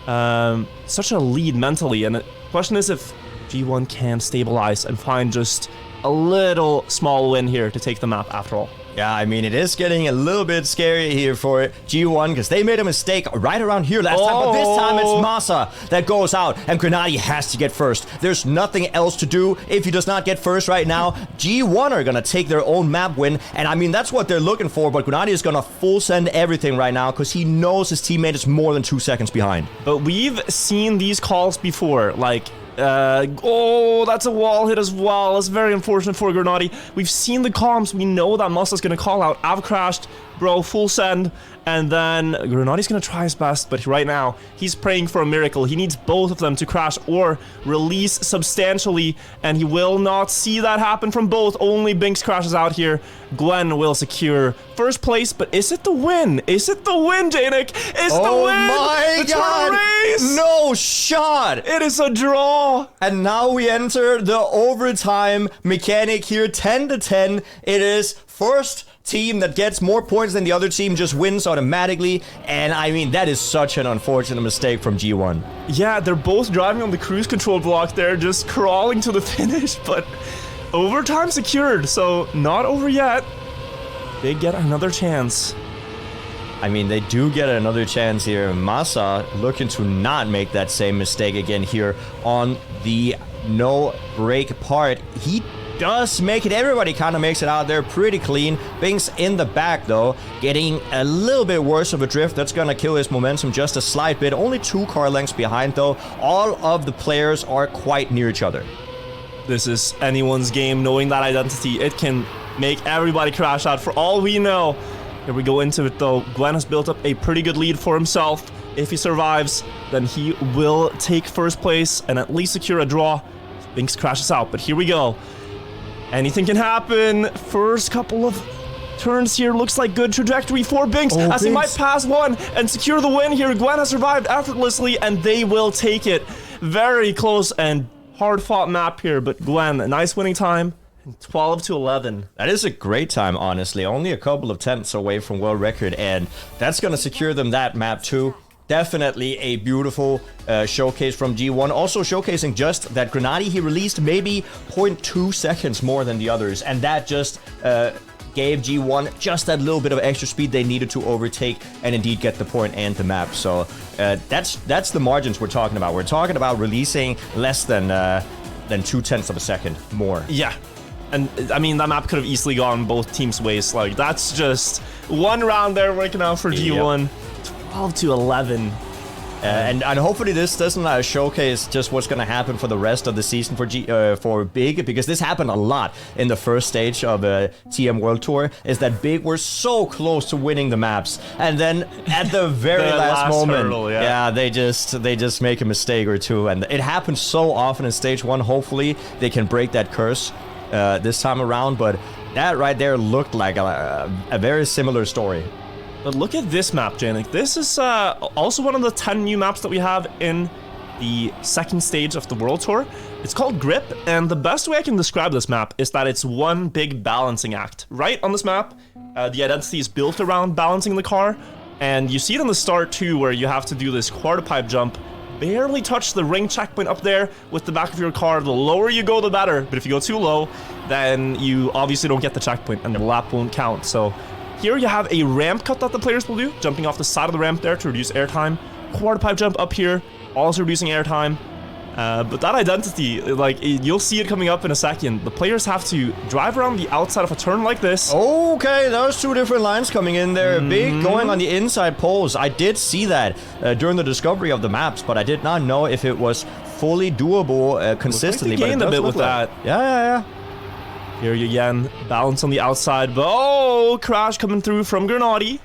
a lead mentally, and the question is if G1 can stabilize and find just a little small win here to take the map after all. Yeah, I mean, it is getting a little bit scary here for G1, because they made a mistake right around here last time, but this time it's Masa that goes out, and Grenadi has to get first. There's nothing else to do. If he does not get first right now, G1 are going to take their own map win, and I mean, that's what they're looking for, but Grenadi is going to full send everything right now, because he knows his teammate is more than 2 seconds behind. But we've seen these calls before, like... oh, that's a wall hit as well. That's very unfortunate for Grenadi. We've seen the comms. We know that Masa's gonna call out, I've crashed, bro, full send. And then Grenadi's gonna try his best, but right now, he's praying for a miracle. He needs both of them to crash or release substantially, and he will not see that happen from both. Only Binks crashes out here. Gwen will secure first place, but is it the win? Is it the win, Jnic? Is the win? Oh my god! Race? No shot! It is a draw! And now we enter the overtime mechanic here, 10-10. It is first team that gets more points than the other team just wins automatically, and I mean, that is such an unfortunate mistake from G1. Yeah, they're both driving on the cruise control block there, just crawling to the finish, but overtime secured, so not over yet. They get another chance. I mean, they do get another chance here. Masa looking to not make that same mistake again here on the no break part. He does make it. Everybody kind of makes it out there pretty clean. Binks in the back, though, getting a little bit worse of a drift. That's going to kill his momentum just a slight bit. Only 2 car lengths behind, though. All of the players are quite near each other. This is anyone's game, knowing that identity. It can make everybody crash out for all we know. Here we go into it, though. Gwen has built up a pretty good lead for himself. If he survives, then he will take first place and at least secure a draw. Binks crashes out, but here we go. Anything can happen. First couple of turns here. Looks like good trajectory for Binks, as he might pass one and secure the win here. Gwen has survived effortlessly, and they will take it. Very close and hard-fought map here, but Gwen, a nice winning time. 12-11. That is a great time, honestly. Only a couple of tenths away from world record, and that's going to secure them that map too. Definitely a beautiful showcase from G1. Also showcasing just that Grenadi, he released maybe 0.2 seconds more than the others, and that just gave G1 just that little bit of extra speed they needed to overtake and indeed get the point and the map. So that's the margins we're talking about. We're talking about releasing less than 0.2 of a second more. Yeah. And I mean, that map could have easily gone both teams' ways. Like, that's just one round there working out for G1. 12-11. And hopefully this doesn't showcase just what's going to happen for the rest of the season for Big, because this happened a lot in the first stage of TM World Tour, is that Big were so close to winning the maps, and then at the very last moment, hurdle, they just make a mistake or two, and it happens so often in stage 1. Hopefully they can break that curse this time around, but that right there looked like a very similar story. But look at this map, Jnic. This is also one of the 10 new maps that we have in the second stage of the World Tour. It's called Grip, and the best way I can describe this map is that it's one big balancing act. Right on this map, the identity is built around balancing the car, and you see it on the start too, where you have to do this quarter pipe jump, barely touch the ring checkpoint up there with the back of your car. The lower you go, the better, but if you go too low, then you obviously don't get the checkpoint, and the lap won't count. So here you have a ramp cut that the players will do, jumping off the side of the ramp there to reduce airtime. Quarter pipe jump up here, also reducing airtime. But that identity, like, you'll see it coming up in a second. The players have to drive around the outside of a turn like this. Okay, those 2 different lines coming in there. Big going on the inside poles. I did see that during the discovery of the maps, but I did not know if it was fully doable consistently. Like they gained a bit with that. Yeah. Here you again, balance on the outside, but oh, crash coming through from Grenadi.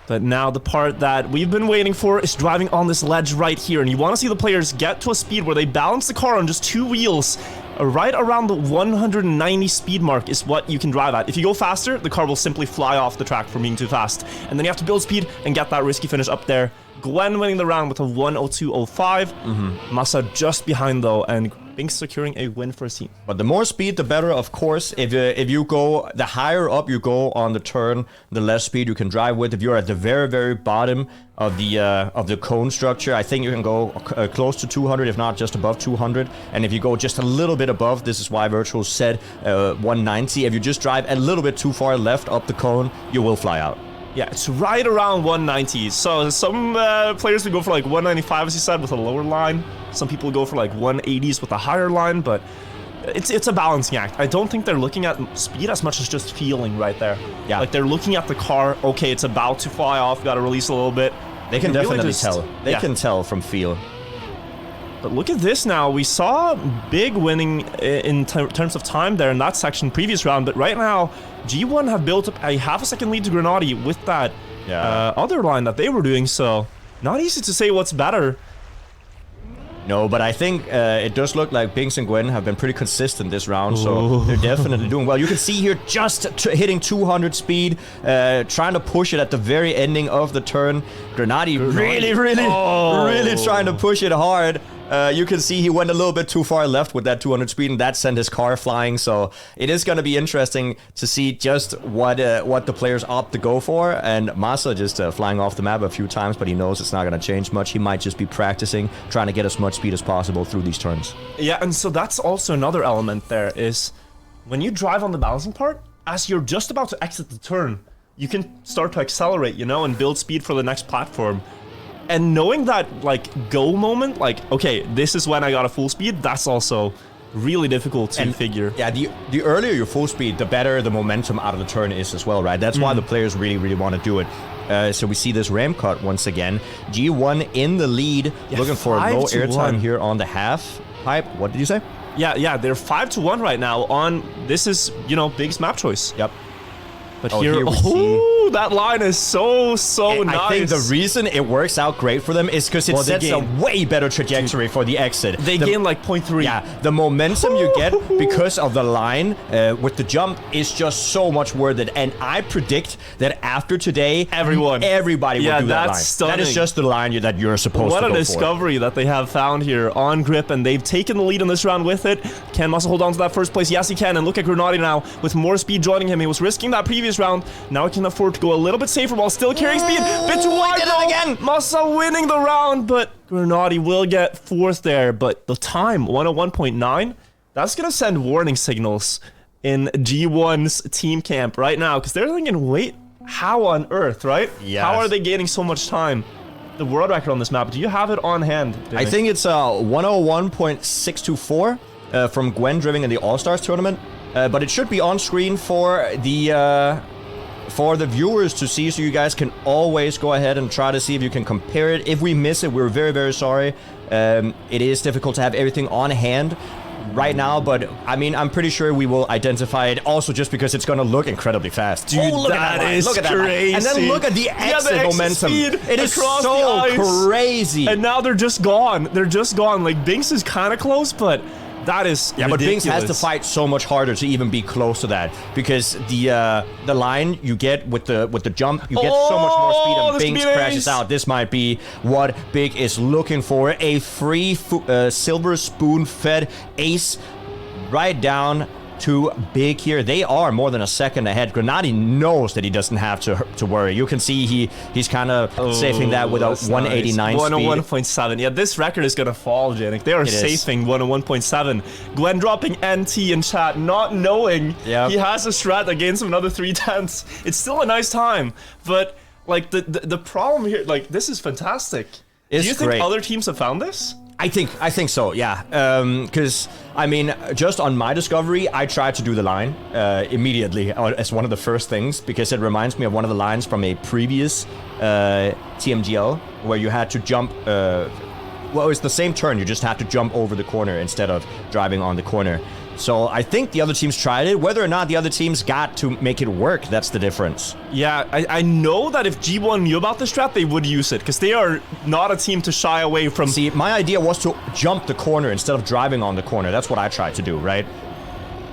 But now the part that we've been waiting for is driving on this ledge right here, and you want to see the players get to a speed where they balance the car on just 2 wheels. Right around the 190 speed mark is what you can drive at. If you go faster, the car will simply fly off the track from being too fast. And then you have to build speed and get that risky finish up there. Gwen winning the round with a 1:02.05. Massa just behind though, and Binks securing a win for his team. But the more speed, the better, of course. If you go, the higher up you go on the turn, the less speed you can drive with. If you're at the very, very bottom of the cone structure, I think you can go close to 200, if not just above 200. And if you go just a little bit above, this is why Virtual said 190. If you just drive a little bit too far left up the cone, you will fly out. Yeah, it's right around 190. So some players will go for like 195, as you said, with a lower line. Some people go for like 180s with a higher line, but it's a balancing act. I don't think they're looking at speed as much as just feeling right there. Yeah. Like they're looking at the car, okay, it's about to fly off, gotta release a little bit. They can definitely tell. They can tell from feel. But look at this now. We saw Big winning in terms of time there in that section previous round, but right now, G1 have built up a half a second lead to Grenadi with that other line that they were doing, so not easy to say what's better. No, but I think it does look like Binks and Gwen have been pretty consistent this round, so they're definitely doing well. You can see here just hitting 200 speed, trying to push it at the very ending of the turn. Grenadi really trying to push it hard. You can see he went a little bit too far left with that 200 speed, and that sent his car flying. So it is going to be interesting to see just what the players opt to go for. And Massa just flying off the map a few times, but he knows it's not going to change much. He might just be practicing, trying to get as much speed as possible through these turns. Yeah, and so that's also another element there is when you drive on the balancing part, as you're just about to exit the turn, you can start to accelerate, you know, and build speed for the next platform. And knowing that, like, go moment, like, okay, this is when I got a full speed, that's also really difficult to figure. Yeah, the earlier your full speed, the better the momentum out of the turn is as well, right? That's why the players really want to do it. So we see this ramp cut once again. G1 in the lead, looking for low airtime here on the half pipe. What did you say? Yeah, they're 5-1 right now on, this is, you know, Big's map choice. Yep. But here we see that line is so nice. I think the reason it works out great for them is because it sets a way better trajectory for the exit. They gain like 0.3. Yeah, the momentum you get because of the line with the jump is just so much worth it. And I predict that after today, everybody will do that line. Stunning. That is just the line that you're supposed to go for. What a discovery that they have found here on Grip, and they've taken the lead in this round with it. Can Massa hold on to that first place? Yes, he can. And look at Grenadi now with more speed joining him. He was risking that previous round. Now he can afford to go a little bit safer while still carrying speed. Bit too wide though. Again. Massa winning the round, but Grenadi will get fourth there. But the time, 101.9, that's going to send warning signals in G1's team camp right now, because they're thinking, wait, how on earth, right? Yes. How are they gaining so much time? The world record on this map, do you have it on hand, Jnic? I think it's 101.624 from Gwen driving in the All-Stars tournament. but it should be on screen for the viewers to see, so you guys can always go ahead and try to see if you can compare it. If we miss it, we're very, very sorry. It is difficult to have everything on hand right now, but I mean, I'm pretty sure we will identify it also just because it's going to look incredibly fast. Dude, look that at that is look at crazy. That. And then look at the exit momentum. It is so crazy. And now they're just gone. They're just gone. Like, Binks is kind of close, but that is yeah, ridiculous. But Binks has to fight so much harder to even be close to that, because the line you get with the jump, you get so much more speed, and Binks crashes out. This might be what Big is looking for. A free silver spoon-fed ace right down to Big here. They are more than a second ahead. Grenady knows that he doesn't have to worry. You can see he's kind of safing that with a 189 speed. 101.7. Yeah, this record is gonna fall, Jnic. They are safing 101.7. Gwen dropping NT in chat, not knowing he has a strat that gains him another 3/10. It's still a nice time, but like the problem here, like, this is fantastic. Do you think other teams have found this? I think so, yeah. Because, I mean, just on my discovery, I tried to do the line immediately as one of the first things, because it reminds me of one of the lines from a previous TMGL, where you had to jump, well, it's the same turn, you just had to jump over the corner instead of driving on the corner. So I think the other teams tried it. Whether or not the other teams got to make it work, that's the difference. Yeah, I know that if G1 knew about this strat, they would use it, because they are not a team to shy away from. See, my idea was to jump the corner instead of driving on the corner. That's what I tried to do, right?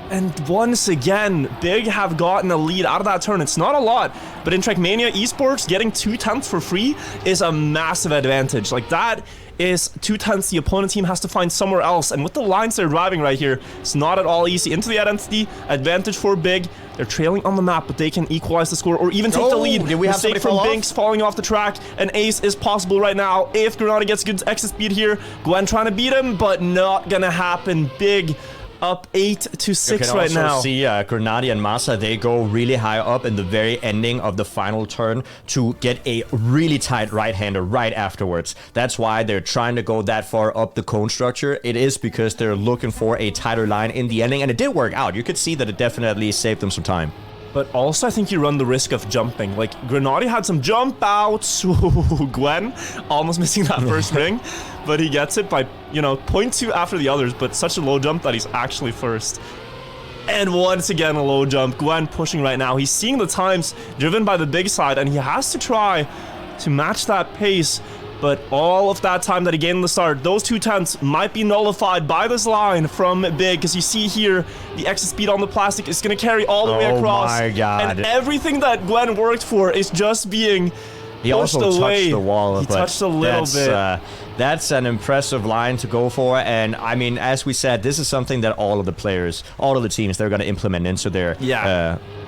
And once again, Big have gotten a lead out of that turn. It's not a lot, but in Trackmania esports, getting 2/10 for free is a massive advantage. Like, that is 2/10 the opponent team has to find somewhere else. And with the lines they're driving right here, it's not at all easy. Into the identity, advantage for Big. They're trailing on the map, but they can equalize the score or even take the lead. Did we have Mistake from Binks falling off the track. An ace is possible right now if Grenady gets good exit speed here. Gwen trying to beat him, but not gonna happen. Big up 8-6 right now. You can also see Grenady and Masa, they go really high up in the very ending of the final turn to get a really tight right-hander right afterwards. That's why they're trying to go that far up the cone structure. It is because they're looking for a tighter line in the ending, and it did work out. You could see that it definitely saved them some time. But also, I think you run the risk of jumping. Like, Grenady had some jump outs. Ooh, Gwen almost missing that first ring, but he gets it by, 0.2 after the others, but such a low jump that he's actually first. And once again, a low jump. Gwen pushing right now. He's seeing the times driven by the Big side, and he has to try to match that pace. But all of that time that he gained in the start, those 2/10 might be nullified by this line from Big, because you see here, the exit speed on the plastic is going to carry all the way across. Oh my god. And everything that Gwen worked for is just being He also touched the wall. He touched a little bit. That's an impressive line to go for, and I mean, as we said, this is something that all of the players, all of the teams, they're going to implement into their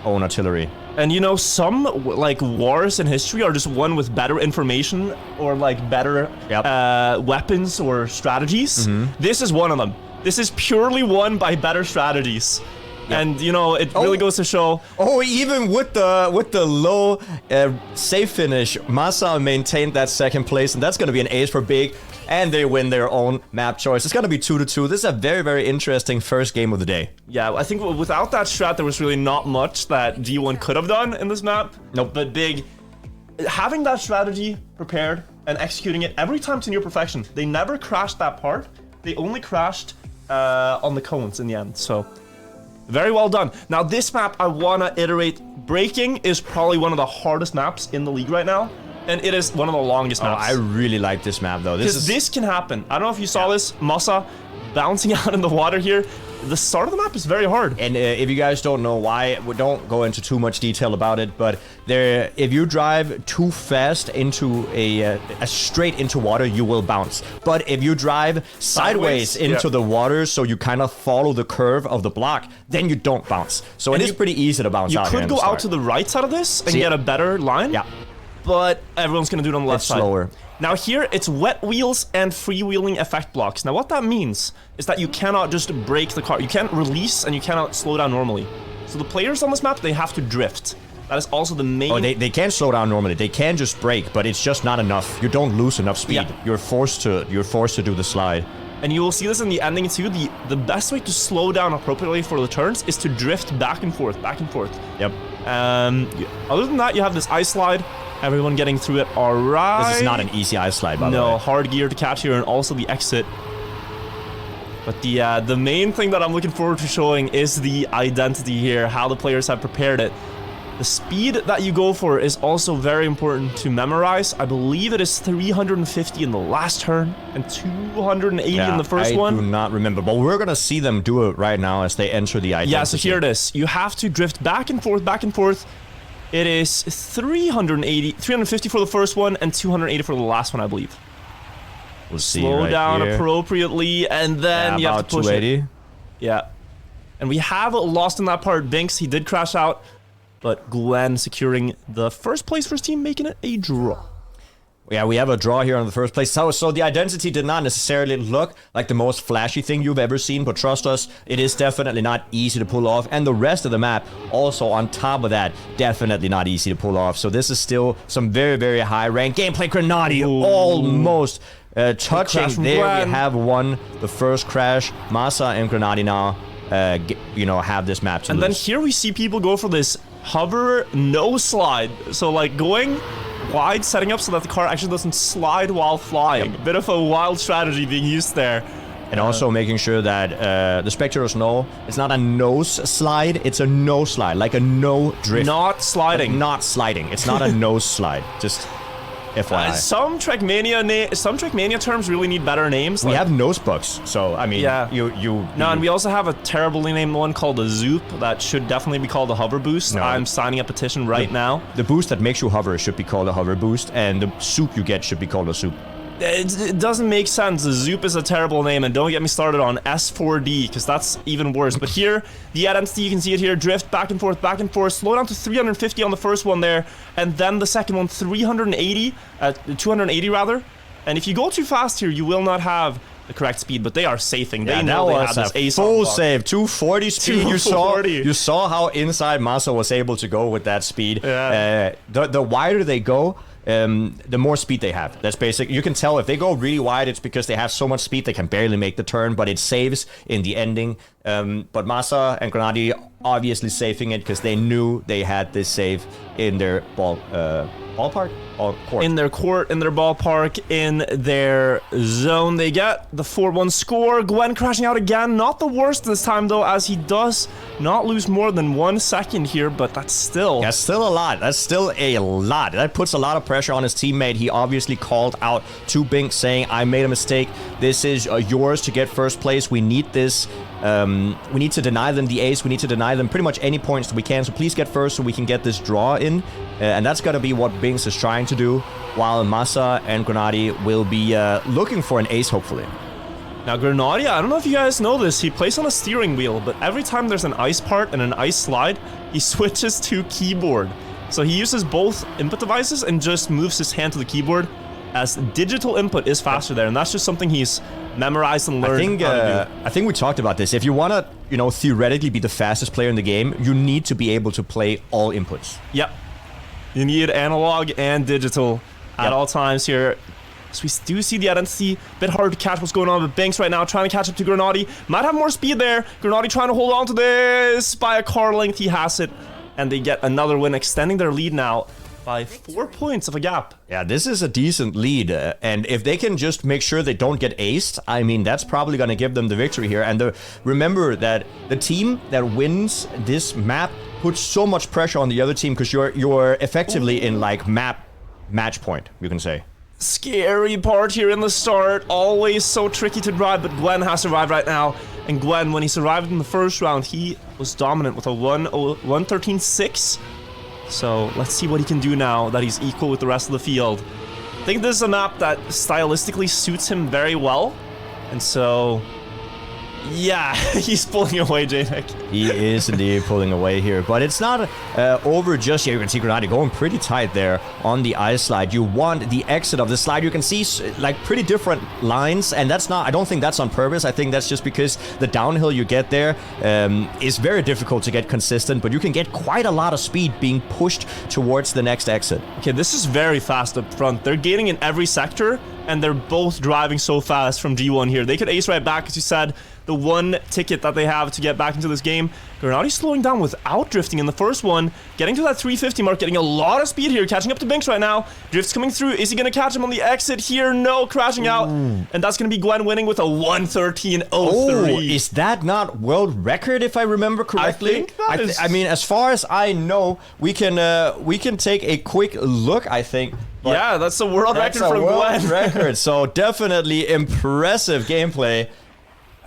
own artillery. And some like wars in history are just won with better information or like better weapons or strategies. This is one of them. This is purely won by better strategies. Yep. And it really goes to show. Oh, even with the low safe finish, Masa maintained that second place, and that's going to be an ace for Big, and they win their own map choice. It's going to be 2-2. This is a very, very interesting first game of the day. Yeah, I think without that strat, there was really not much that G1 could have done in this map. Nope. But Big, having that strategy prepared and executing it every time to near perfection. They never crashed that part. They only crashed on the cones in the end. So. Very well done. Now, this map, I want to iterate. Breaking is probably one of the hardest maps in the league right now, and it is one of the longest maps. I really like this map, though. This can happen. I don't know if you saw this. Masa bouncing out in the water here. The start of the map is very hard. And if you guys don't know why, we don't go into too much detail about it, but if you drive too fast into a straight into water, you will bounce. But if you drive sideways into the water, so you kind of follow the curve of the block, then you don't bounce. So it is pretty easy to bounce out. You could go out to the right side of this and get a better line. Yeah. But everyone's going to do it on the left side. Slower. Now here, it's wet wheels and freewheeling effect blocks. Now what that means is that you cannot just brake the car. You can't release and you cannot slow down normally. So the players on this map, they have to drift. That is also the main... Oh, they can slow down normally. They can just brake, but it's just not enough. You don't lose enough speed. Yeah. You're forced to do the slide. And you will see this in the ending too. The best way to slow down appropriately for the turns is to drift back and forth, back and forth. Yep. Other than that, you have this ice slide. Everyone getting through it all right. This is not an easy ice slide, by the way. No, hard gear to catch here, and also the exit. But the main thing that I'm looking forward to showing is the identity here, how the players have prepared it. The speed that you go for is also very important to memorize. I believe it is 350 in the last turn and 280 in the first one. I do not remember, but we're going to see them do it right now as they enter the identity. Yeah, so here it is. You have to drift back and forth, back and forth. It is 350 for the first one and 280 for the last one, I believe. We'll see. Slow right down here. appropriately, and then you have to push 280. it. Yeah. And we have lost in that part. Binks, he did crash out. But Gwen securing the first place for his team, making it a draw. Yeah, we have a draw here on the first place. So the identity did not necessarily look like the most flashy thing you've ever seen, but trust us, it is definitely not easy to pull off. And the rest of the map, also on top of that, definitely not easy to pull off. So this is still some very, very high rank gameplay. Grenadi almost touching there. Gwen. We have won the first crash. Masa and Grenadi now, have this map to And lose. then here we see people go for this hover no slide. So like going wide, setting up so that the car actually doesn't slide while flying. Yep. Bit of a wild strategy being used there. And also making sure that the spectators know it's not a nose slide, it's a no slide, like a no drift. Not sliding. Not sliding. It's not a nose slide. Just FYI. Some Trackmania terms really need better names. We like- have nose bugs, so I mean, Yeah. No, and we also have a terribly named one called a Zoop that should definitely be called a hover boost. No. I'm signing a petition right now. the boost that makes you hover should be called a hover boost, and the soup you get should be called a soup. It doesn't make sense. The Zoop is a terrible name, and don't get me started on S4D, because that's even worse. But here, the identity, you can see it here, drift back and forth, slow down to 350 on the first one there, and then the second one, 280 rather. And if you go too fast here, you will not have the correct speed, but they are safing. They know they have this ace on full block. save, 240 speed. 240. You saw how inside Masa was able to go with that speed. Yeah. The wider they go, the more speed they have. That's basic. You can tell if they go really wide, it's because they have so much speed they can barely make the turn, but it saves in the ending. But Masa and Grenadi obviously saving it because they knew they had this save in their ballpark or court. In their court, in their ballpark, in their zone. They get the 4-1 score. Gwen crashing out again. Not the worst this time, though, as he does not lose more than 1 second here, but that's still... That's still a lot. That's still a lot. That puts a lot of pressure on his teammate. He obviously called out to Binks saying, I made a mistake. This is yours to get first place. We need this. We need to deny them the ace. We need to deny them pretty much any points that we can. So please get first so we can get this draw in. And that's going to be what Binks is trying to do, while Masa and Grenadi will be looking for an ace, hopefully. Now, Grenadi, I don't know if you guys know this, he plays on a steering wheel, but every time there's an ice part and an ice slide, he switches to keyboard. So he uses both input devices and just moves his hand to the keyboard, as digital input is faster there, and that's just something he's memorized and learned how to do. I think we talked about this. If you want to, theoretically be the fastest player in the game, you need to be able to play all inputs. Yep. You need analog and digital at all times here. So we do see the identity. Bit hard to catch what's going on with Binks right now, trying to catch up to Grenadi. Might have more speed there. Grenadi trying to hold on to this by a car length. He has it. And they get another win, extending their lead now by 4 points of a gap. Yeah, this is a decent lead. And if they can just make sure they don't get aced, I mean, that's probably going to give them the victory here. And remember that the team that wins this map puts so much pressure on the other team because you're effectively in like match point, you can say. Scary part here in the start. Always so tricky to drive, but Gwen has survived right now. And Gwen, when he survived in the first round, he was dominant with a 113.6. So let's see what he can do now that he's equal with the rest of the field. I think this is a map that stylistically suits him very well. And so Yeah, he's pulling away, Jnic. He is indeed pulling away here, but it's not over just yet. You can see Grenadier going pretty tight there on the ice slide. You want the exit of the slide. You can see like pretty different lines, and that's not, I don't think that's on purpose. I think that's just because the downhill you get there is very difficult to get consistent, but you can get quite a lot of speed being pushed towards the next exit. Okay, this is very fast up front. They're gaining in every sector, and they're both driving so fast from G1 here. They could ace right back, as you said. The one ticket that they have to get back into this game. Grenadier slowing down without drifting in the first one, getting to that 350 mark, getting a lot of speed here, catching up to Binks right now. Drift's coming through. Is he going to catch him on the exit here? No, crashing out. And that's going to be Gwen winning with a 1:13.03. Oh, is that not world record if I remember correctly? I think that is... I mean, as far as I know, we can take a quick look, I think. Yeah, that's a world record from Gwen. Record. So definitely impressive gameplay.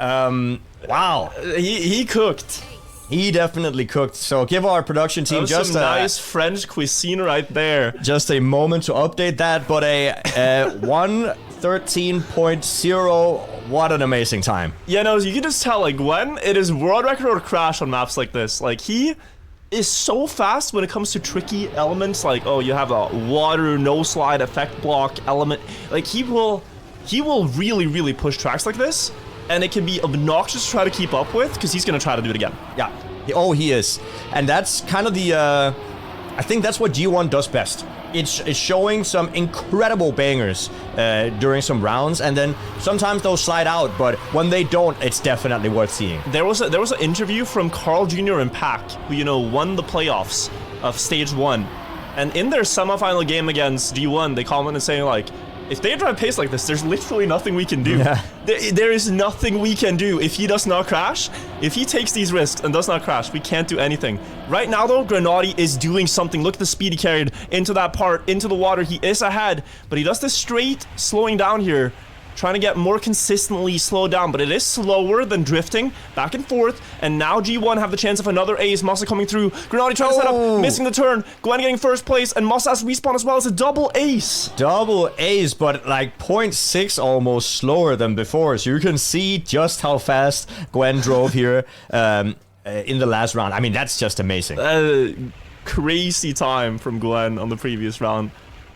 Wow, he cooked. He definitely cooked. So give our production team just some nice French cuisine right there. Just a moment to update that, but a 1:13.0. What an amazing time. Yeah, no, you can just tell, like, Gwen, it is world record or crash on maps like this. Like, he is so fast when it comes to tricky elements, like, oh, you have a water no slide effect block element. Like, he will really, really push tracks like this. And it can be obnoxious to try to keep up with, because he's going to try to do it again. Yeah. Oh, he is. And that's kind of the... I think that's what G1 does best. It's showing some incredible bangers during some rounds, and then sometimes they'll slide out, but when they don't, it's definitely worth seeing. There was an interview from Carl Jr. and Pac, who, you know, won the playoffs of Stage 1. And in their semifinal game against G1, they commented saying, like, if they drive pace like this, there's literally nothing we can do. Yeah. There is nothing we can do if he does not crash. If he takes these risks and does not crash, we can't do anything. Right now, though, Grenadier is doing something. Look at the speed he carried into that part, into the water. He is ahead, but he does this straight slowing down here, trying to get more consistently slowed down, but it is slower than drifting back and forth. And now G1 have the chance of another ace. Massa coming through. Grenadier trying to set up, missing the turn. Gwen getting first place, and Massa has respawn as well. It's a double ace. Double ace, but like 0.6 almost slower than before. So you can see just how fast Gwen drove here in the last round. I mean, that's just amazing. Crazy time from Gwen on the previous round.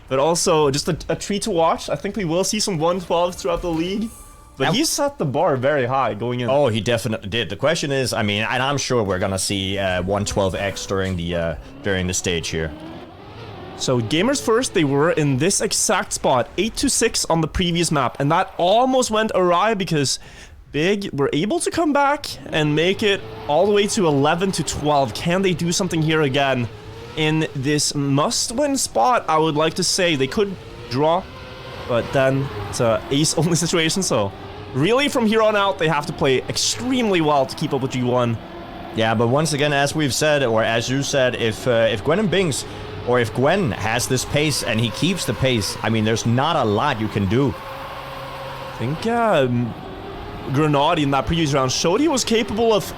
But also, just a treat to watch. I think we will see some 112s throughout the league. But he set the bar very high going in. Oh, he definitely did. The question is, I mean, and I'm sure we're going to see 112x during the stage here. So, Gamers First, they were in this exact spot, 8-6 on the previous map. And that almost went awry because Big were able to come back and make it all the way to 11-12. Can they do something here again? In this must-win spot, I would like to say they could draw, but then it's a ace-only situation, so really from here on out, they have to play extremely well to keep up with G1. Yeah, but once again, as we've said, or as you said, if Gwen and Binks, or if Gwen has this pace and he keeps the pace, I mean, there's not a lot you can do. I think Grenadier in that previous round showed he was capable of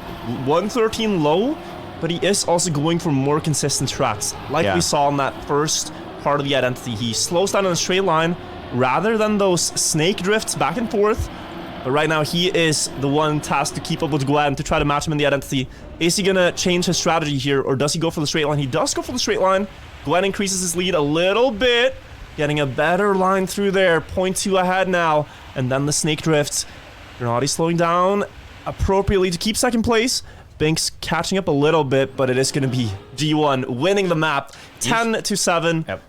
113 low, but he is also going for more consistent strats. Like we saw in that first part of the identity, he slows down in a straight line rather than those snake drifts back and forth. But right now, he is the one tasked to keep up with Gwen to try to match him in the identity. Is he going to change his strategy here, or does he go for the straight line? He does go for the straight line. Gwen increases his lead a little bit, getting a better line through there. 0.2 ahead now. And then the snake drifts. Grenadier slowing down appropriately to keep second place. Binks catching up a little bit, but it is going to be G1 winning the map 10-7. Yep.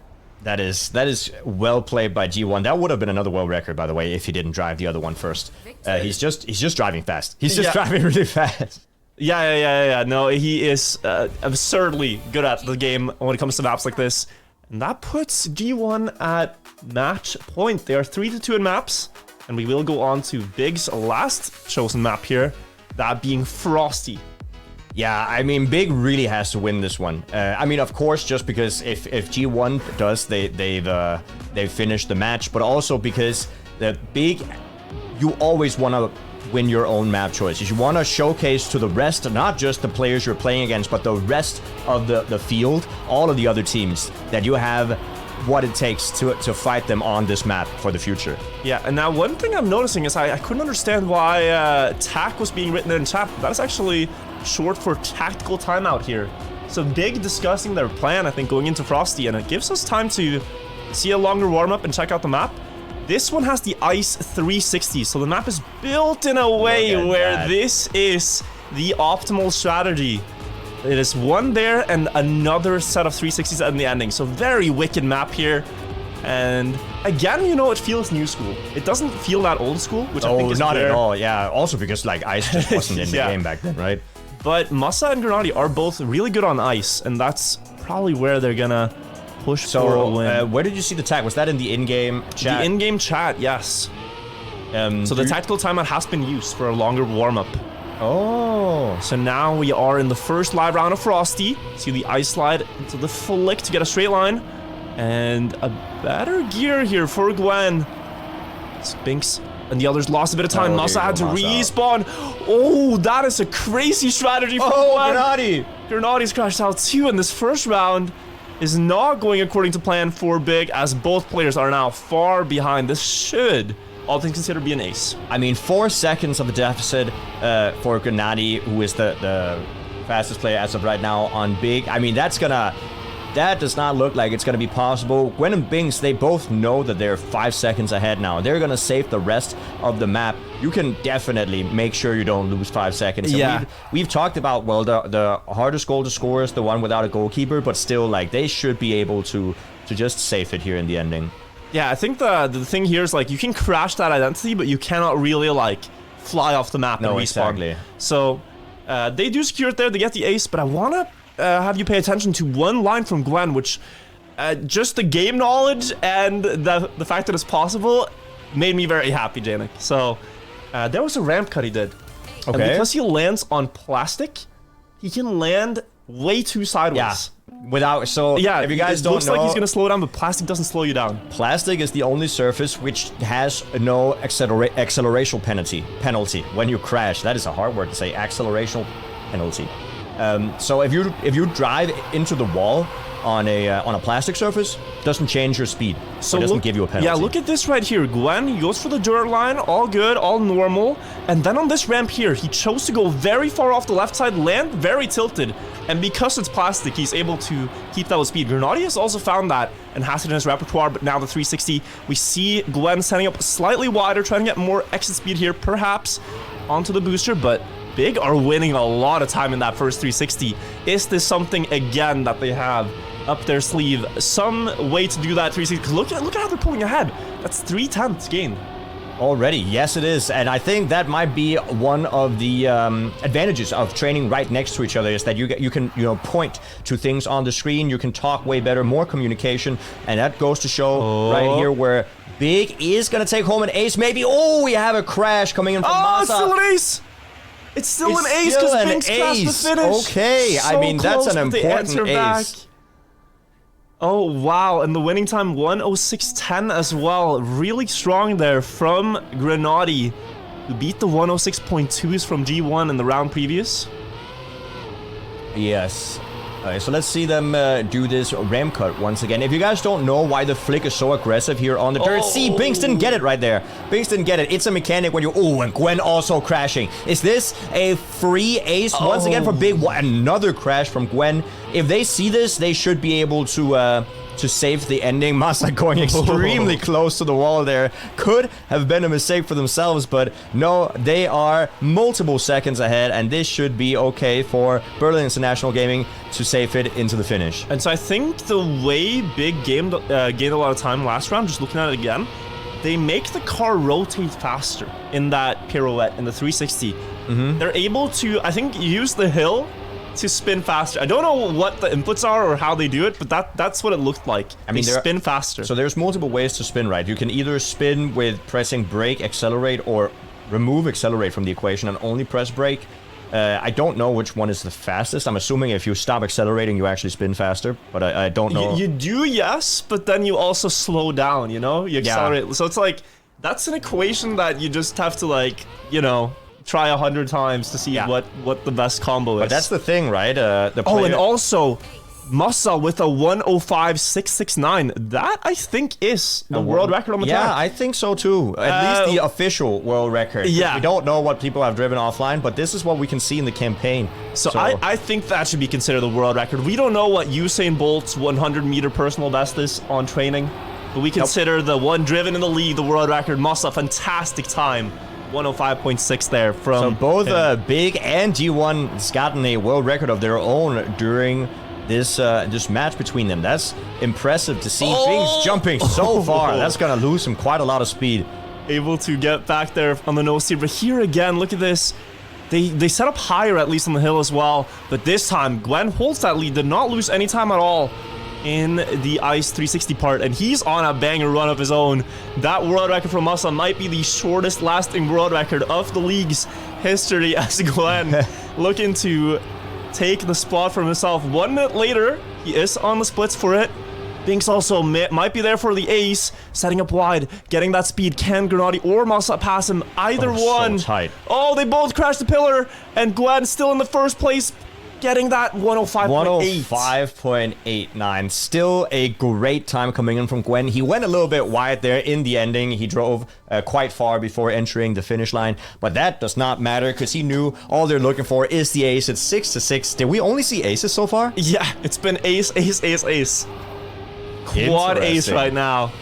That is well played by G1. That would have been another world record, by the way, if he didn't drive the other one first. He's just driving fast. He's just driving really fast. Yeah. No, he is absurdly good at the game when it comes to maps like this. And that puts G1 at match point. They are 3-2 in maps. And we will go on to Big's last chosen map here, that being Frosty. Yeah, I mean, Big really has to win this one. I mean, of course, just because if G1 does, they've finished the match, but also because the Big, you always want to win your own map choices. You want to showcase to the rest, not just the players you're playing against, but the rest of the field, all of the other teams, that you have what it takes to fight them on this map for the future. Yeah, and now one thing I'm noticing is I couldn't understand why TAC was being written in chat. That is actually short for tactical timeout here. So Big discussing their plan, I think, going into Frosty, and it gives us time to see a longer warm-up and check out the map. This one has the Ice 360, so the map is built in a way where this is the optimal strategy. It is one there and another set of 360s at the ending, so very wicked map here. And again, you know, it feels new school. It doesn't feel that old school, which I think is not rare. At all, yeah. Also because, like, Ice just wasn't in the game back then, right? But Masa and Grenadi are both really good on Ice, and that's probably where they're gonna push for a win. Where did you see the tag? Was that in the in-game chat? The in-game chat, yes. So the tactical timeout has been used for a longer warm-up. Oh. So now we are in the first live round of Frosty. See the ice slide into the flick to get a straight line. And a better gear here for Gwen. Spinks and the others lost a bit of time. Masa had to respawn. Oh, that is a crazy strategy for Gwen. Grenadi! Grenadi's crashed out too, and this first round is not going according to plan for Big, as both players are now far behind. This should, all things considered, be an ace. I mean, 4 seconds of a deficit for Grenadi, who is the fastest player as of right now on Big. I mean, that does not look like it's gonna be possible. Gwen and Binks, they both know that they're 5 seconds ahead now. They're gonna save the rest of the map. You can definitely make sure you don't lose 5 seconds. Yeah. And we've talked about, well, the hardest goal to score is the one without a goalkeeper, but still, like, they should be able to just save it here in the ending. Yeah, I think the thing here is, like, you can crash that identity, but you cannot really, like, fly off the map and respawn. Exactly. So they do secure it there, they get the ace, but I wanna have you pay attention to one line from Gwen, which just the game knowledge and the fact that it's possible made me very happy, Jnic. So there was a ramp cut he did. Okay. And because he lands on plastic, he can land way too sideways. Yeah. If you guys don't know, looks like he's gonna slow down, but plastic doesn't slow you down. Plastic is the only surface which has no acceleration penalty when you crash. That is a hard word to say, acceleration penalty. So if you drive into the wall on a plastic surface, doesn't change your speed. So it doesn't give you a penalty. Yeah, look at this right here. Gwen, he goes for the dirt line, all good, all normal. And then on this ramp here, he chose to go very far off the left side, land very tilted. And because it's plastic, he's able to keep that with speed. Grenadi has also found that and has it in his repertoire, but now the 360, we see Gwen setting up slightly wider, trying to get more exit speed here, perhaps onto the booster, but Big are winning a lot of time in that first 360. Is this something, again, that they have up their sleeve? Some way to do that 360. Look at how they're pulling ahead. That's 3/10 gain. Already, yes it is, and I think that might be one of the advantages of training right next to each other, is that you can point to things on the screen, you can talk way better, more communication, and that goes to show right here where Big is gonna take home an ace, maybe. Oh, we have a crash coming in from Masa. It's still an ace! It's still an ace because Binks crashed the finish. Okay, so I mean, that's an important important ace. back. Oh, wow, and the winning time 1:06.10 as well. Really strong there from Grenadi, who beat the 1:06.2s from G1 in the round previous. Yes. Alright, so let's see them do this ramp cut once again. If you guys don't know why the flick is so aggressive here on the dirt, see, Binks didn't get it right there. Binks didn't get it. It's a mechanic when you... Oh, and Gwen also crashing. Is this a free ace once again for Big? Another crash from Gwen. If they see this, they should be able to save the ending. Masa going extremely close to the wall there. Could have been a mistake for themselves, but no, they are multiple seconds ahead, and this should be okay for Berlin International Gaming to save it into the finish. And so I think the way Big gained a lot of time last round, just looking at it again, they make the car rotate faster in that pirouette, in the 360. They're able to, I think, use the hill to spin faster. I don't know what the inputs are or how they do it, but that's what it looked like. I mean, they spin faster. So there's multiple ways to spin, right? You can either spin with pressing brake, accelerate, or remove accelerate from the equation and only press brake. I don't know which one is the fastest. I'm assuming if you stop accelerating, you actually spin faster, but I don't know. You do, yes, but then you also slow down, you know? You accelerate. Yeah. So it's like, that's an equation that you just have to, like, you know, try 100 times to see what the best combo is. But that's the thing, right? Oh, and also, Massa with a 105.669. That, I think, is the world record on the track. Yeah, I think so too. At least the official world record. Yeah. We don't know what people have driven offline, but this is what we can see in the campaign. So I think that should be considered the world record. We don't know what Usain Bolt's 100-meter personal best is on training, but we consider the one driven in the league the world record. Massa, fantastic time. 105.6 there from... So both Big and G1 has gotten a world record of their own during this match between them. That's impressive to see. Bing's jumping so far. That's going to lose him quite a lot of speed. Able to get back there on the nose here. But here again, look at this. They set up higher, at least on the hill as well. But this time, Gwen holds that lead. Did not lose any time at all in the Ice 360 part. And he's on a banger run of his own. That world record from Massa might be the shortest lasting world record of the league's history, as Gwen looking to take the spot for himself. 1 minute later, he is on the splits for it. Binks also might be there for the ace, setting up wide, getting that speed. Can Grenadi or Massa pass him? Either one. So tight. Oh, they both crashed the pillar, and Gwen still in the first place, getting that 105.8. 105.89. Still a great time coming in from Gwen. He went a little bit wide there in the ending. He drove quite far before entering the finish line, but that does not matter because he knew all they're looking for is the ace. It's 6-6. Did we only see aces so far? Yeah, it's been ace, ace, ace, ace. Quad ace right now.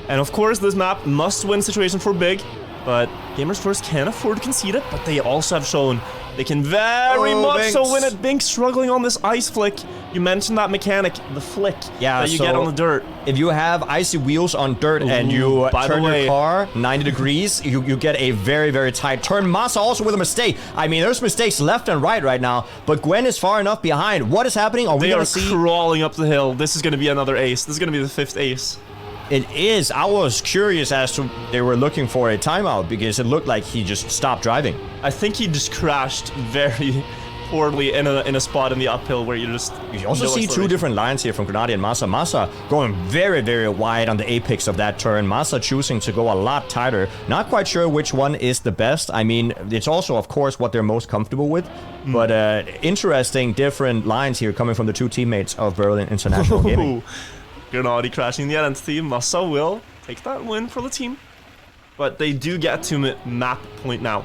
And of course, this map must-win situation for Big, but Gamers First can't afford to concede it, but they also have shown they can very much so win it. Binks struggling on this ice flick. You mentioned that mechanic, the flick that you get on the dirt. If you have icy wheels on dirt and you turn your car 90 degrees, you get a very, very tight turn. Massa also with a mistake. I mean, there's mistakes left and right now, but Gwen is far enough behind. What is happening? Are we going to see? They are crawling up the hill. This is going to be another ace. This is going to be the 5th ace. It is. I was curious as to they were looking for a timeout because it looked like he just stopped driving. I think he just crashed very poorly in a spot in the uphill where you also see two different lines here from Grenadi and Massa. Massa going very, very wide on the apex of that turn. Massa choosing to go a lot tighter. Not quite sure which one is the best. I mean, it's also, of course, what they're most comfortable with. But interesting, different lines here coming from the two teammates of Berlin International Gaming. Grenadi crashing the identity. Massa will take that win for the team. But they do get to map point now.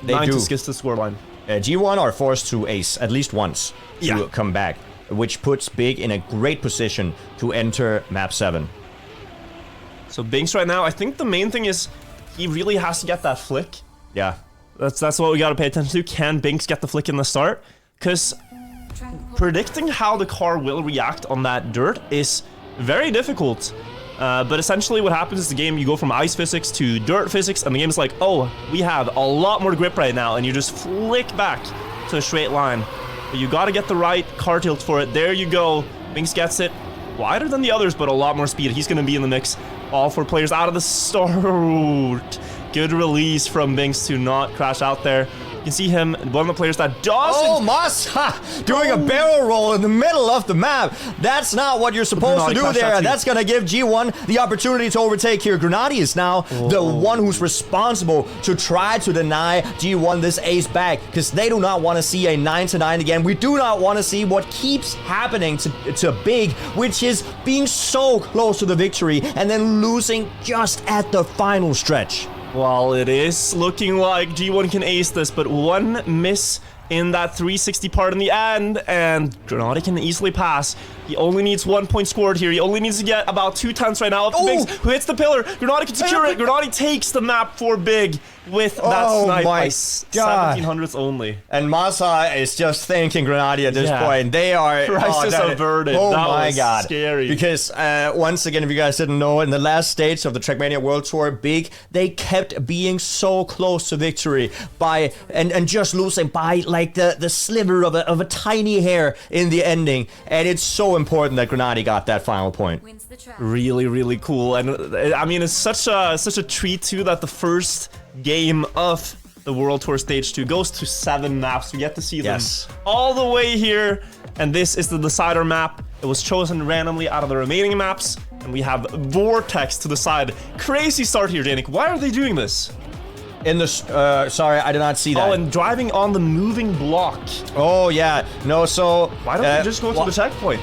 They 9 do. to skip the scoreline. G1 are forced to ace at least once to come back, which puts Big in a great position to enter map 7. So Binks right now, I think the main thing is he really has to get that flick. Yeah. That's what we got to pay attention to. Can Binks get the flick in the start? Because predicting how the car will react on that dirt is very difficult. But essentially what happens is the game, you go from ice physics to dirt physics, and the game is like, oh, we have a lot more grip right now, and you just flick back to a straight line. But you gotta get the right car tilt for it. There you go. Binks gets it. Wider than the others, but a lot more speed. He's gonna be in the mix. All 4 players out of the start. Good release from Binks to not crash out there. You can see him, one of the players that doesn't... Oh, Massa doing a barrel roll in the middle of the map. That's not what you're supposed to do there. That's going to give G1 the opportunity to overtake here. Grenadi is now the one who's responsible to try to deny G1 this ace back because they do not want to see a 9-9 again. We do not want to see what keeps happening to Big, which is being so close to the victory and then losing just at the final stretch. Well, it is looking like G1 can ace this, but one miss in that 360 part in the end, and Grenadi can easily pass. He only needs 1 point scored here. He only needs to get about 2 tenths right now up to Binks, who hits the pillar. Grenadi can secure it. Grenadi takes the map for Big with that snipe by 1700s only. And Massa is just thanking Grenadi at this point. They are... Crisis averted. Oh that my was god. Scary. Because, once again, if you guys didn't know, in the last stage of the Trackmania World Tour, Big, they kept being so close to victory by... And just losing by, like, the sliver of a tiny hair in the ending. And it's so important that Grenadi got that final point. Really, really cool. And I mean, it's such a treat too that the first game of the World Tour Stage 2 goes to 7 maps. We get to see them all the way here. And this is the decider map. It was chosen randomly out of the remaining maps. And we have Vortex to the side. Crazy start here, Jnic. Why are they doing this? In the sorry, I did not see that. Oh, and driving on the moving block. Oh yeah, no. So Why don't you just go to the checkpoint?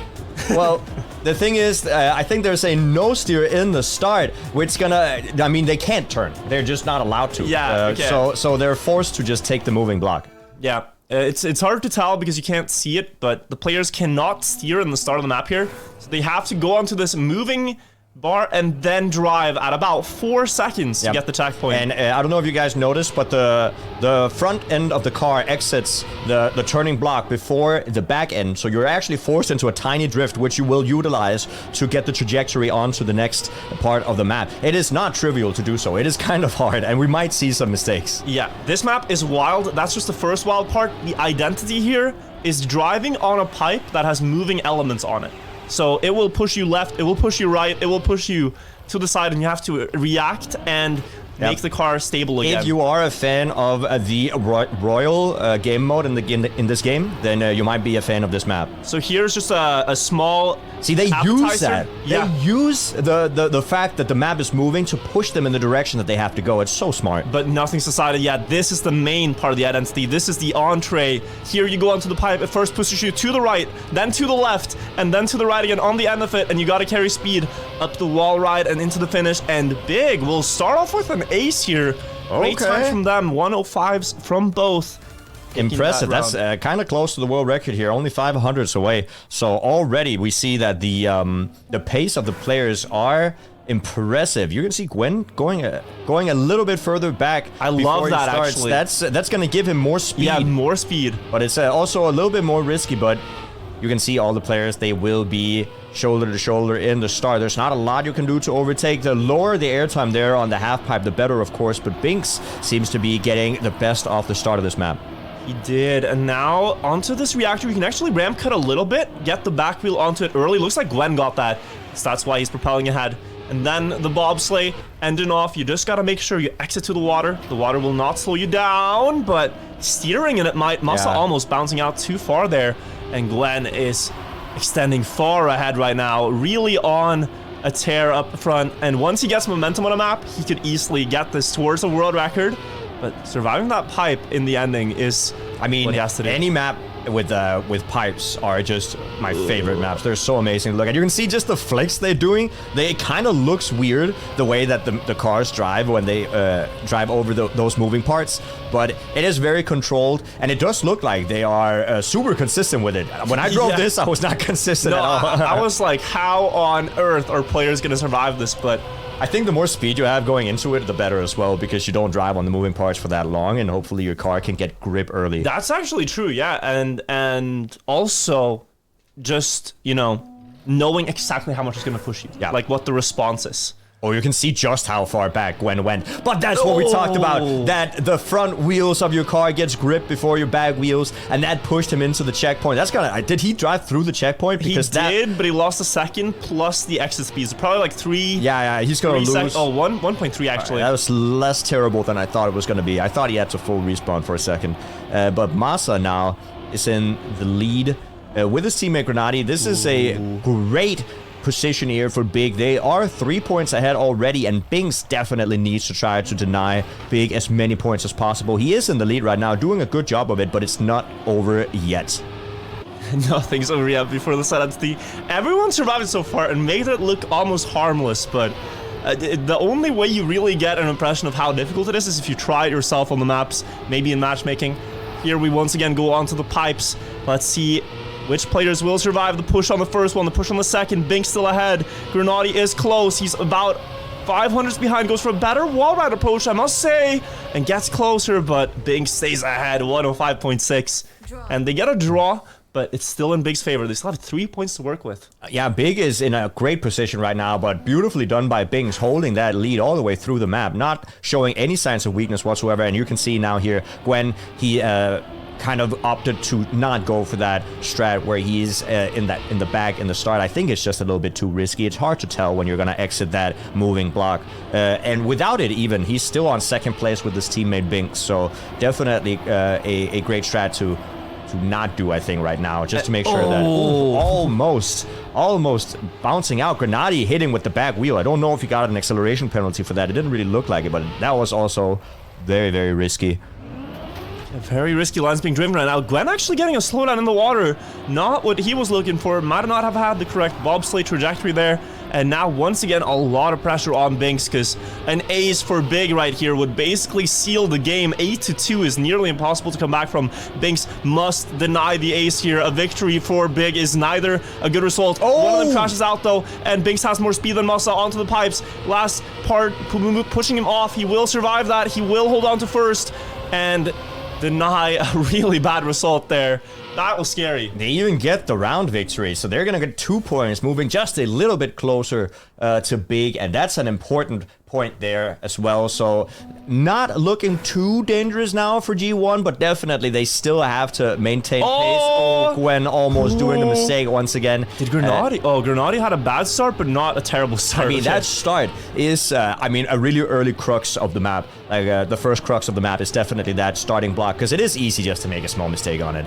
Well, the thing is, I think there's a no steer in the start, which gonna. I mean, they can't turn. They're just not allowed to. Yeah. Okay. So they're forced to just take the moving block. Yeah. It's hard to tell because you can't see it, but the players cannot steer in the start of the map here. So they have to go onto this moving bar and then drive at about 4 seconds to get the checkpoint. And I don't know if you guys noticed, but the front end of the car exits the turning block before the back end, so you're actually forced into a tiny drift, which you will utilize to get the trajectory onto the next part of the map. It is not trivial to do so. It is kind of hard, and we might see some mistakes. Yeah, this map is wild. That's just the first wild part. The identity here is driving on a pipe that has moving elements on it. So it will push you left, it will push you right, it will push you to the side, and you have to react and make the car stable again. If you are a fan of the Royal game mode in this game, then you might be a fan of this map. So here's just a small See, they use that. Yeah. They use the fact that the map is moving to push them in the direction that they have to go. It's so smart. But nothing's decided yet. This is the main part of the identity. This is the entree. Here you go onto the pipe. It first pushes you to the right, then to the left, and then to the right again on the end of it. And you gotta carry speed up the wall ride and into the finish. And Big will start off with an ace here. Great time from them. 105s from both. Impressive. That's kind of close to the world record here. Only 500s away. So already we see that the pace of the players are impressive. You can see Gwen going a little bit further back. I love that actually. That's going to give him more speed. Yeah, more speed. But it's also a little bit more risky. But you can see all the players. They will be shoulder to shoulder in the start. There's not a lot you can do to overtake. The lower the airtime there on the half pipe, the better, of course. But Binks seems to be getting the best off the start of this map. He did, and now onto this reactor, we can actually ramp cut a little bit, get the back wheel onto it early. Looks like Gwen got that, so that's why he's propelling ahead. And then the bobsleigh ending off. You just gotta make sure you exit to the water. The water will not slow you down, but steering in it must almost bouncing out too far there. And Gwen is extending far ahead right now, really on a tear up front. And once he gets momentum on a map, he could easily get this towards a world record. But surviving that pipe in the ending is, I mean, what he has to do. Any map with pipes are just my favorite maps. They're so amazing to look at. You can see just the flicks they're doing. It kind of looks weird the way that the cars drive when they drive over those moving parts, but it is very controlled, and it does look like they are super consistent with it. When I drove this, I was not consistent at all. I was like, how on earth are players going to survive this? But I think the more speed you have going into it, the better as well, because you don't drive on the moving parts for that long, and hopefully your car can get grip early. That's actually true, yeah. And also just, you know, knowing exactly how much it's going to push you. Yeah. Like what the response is. Oh, you can see just how far back Gwen went. But that's what we talked about, that the front wheels of your car gets grip before your back wheels, and that pushed him into the checkpoint. That's gonna... Did he drive through the checkpoint? Because he did, but he lost a second plus the exit speed. So probably like 3... Yeah, he's gonna lose. 1.3 actually. That was less terrible than I thought it was gonna be. I thought he had to full respawn for a second. But Massa now is in the lead with his teammate Grenadi. This is a great position here for Big. They are 3 points ahead already, and Binks definitely needs to try to deny Big as many points as possible. He is in the lead right now, doing a good job of it, but it's not over yet. Nothing's over yet before the set entity. Everyone survived so far and made it look almost harmless, but the only way you really get an impression of how difficult it is if you try it yourself on the maps, maybe in matchmaking. Here we once again go onto the pipes. Let's see which players will survive the push on the first one, the push on the second. Binks still ahead. Grenadi is close. He's about 500s behind. Goes for a better wall ride approach, I must say, and gets closer, but Binks stays ahead, 105.6. And they get a draw, but it's still in Big's favor. They still have 3 points to work with. Yeah, Big is in a great position right now, but beautifully done by Binks, holding that lead all the way through the map, not showing any signs of weakness whatsoever. And you can see now here, Gwen, he kind of opted to not go for that strat where he's in the back in the start. I think it's just a little bit too risky. It's hard to tell when you're gonna exit that moving block, and without it even, he's still on second place with his teammate Binks. So definitely a great strat to not do, I think, right now, just to make sure that almost bouncing out. Grenadi hitting with the back wheel. I don't know if he got an acceleration penalty for that. It didn't really look like it, but that was also Very, very risky. Very risky lines being driven right now. Gwen actually getting a slowdown in the water. Not what he was looking for. Might not have had the correct bobsleigh trajectory there. And now, once again, a lot of pressure on Binks because an ace for Big right here would basically seal the game. 8-2 is nearly impossible to come back from. Binks must deny the ace here. A victory for Big is neither a good result. Oh! One of them crashes out, though, and Binks has more speed than Masa onto the pipes. Last part, pushing him off. He will survive that. He will hold on to first. And deny a really bad result there. That was scary. They even get the round victory, so they're gonna get 2 points, moving just a little bit closer to Big, and that's an important point there as well. So not looking too dangerous now for G1, but definitely they still have to maintain pace. Oh, Gwen almost doing the mistake once again. Did Grenadi? Grenadi had a bad start, but not a terrible start. I mean, that start is, I mean, a really early crux of the map. Like, the first crux of the map is definitely that starting block, because it is easy just to make a small mistake on it.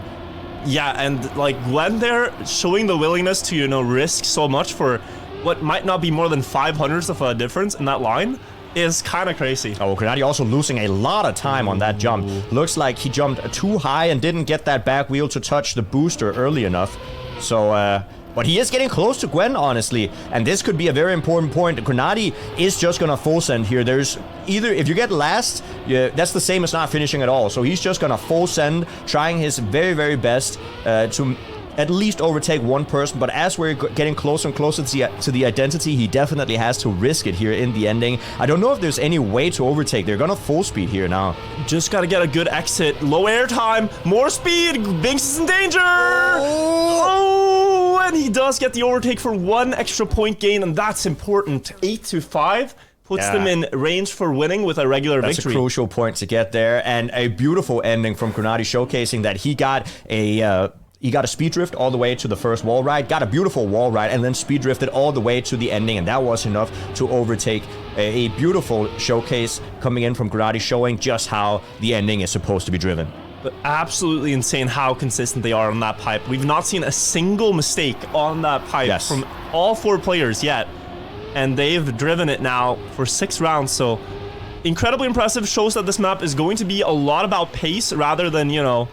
Yeah, and like Gwen there showing the willingness to, you know, risk so much for what might not be more than 500ths of a difference in that line is kind of crazy. Oh, Grenadi also losing a lot of time on that jump. Looks like he jumped too high and didn't get that back wheel to touch the booster early enough. So, but he is getting close to Gwen, honestly. And this could be a very important point. Grenadi is just gonna full send here. There's either, if you get last, that's the same as not finishing at all. So he's just gonna full send, trying his very, very best to at least overtake one person. But as we're getting closer and closer to the identity, he definitely has to risk it here in the ending. I don't know if there's any way to overtake. They're gonna full speed here now. Just gotta get a good exit. Low air time, more speed. Binks is in danger. Oh, and he does get the overtake for 1 extra point gain, and that's important. 8-5. Puts them in range for winning with a regular victory. That's a crucial point to get there, and a beautiful ending from Grenadi, showcasing that he got a speed drift all the way to the first wall ride, got a beautiful wall ride, and then speed drifted all the way to the ending, and that was enough to overtake. A beautiful showcase coming in from Grenadi, showing just how the ending is supposed to be driven. But absolutely insane how consistent they are on that pipe. We've not seen a single mistake on that pipe from all 4 players yet. And they've driven it now for 6 rounds, so incredibly impressive. Shows that this map is going to be a lot about pace rather than, you know,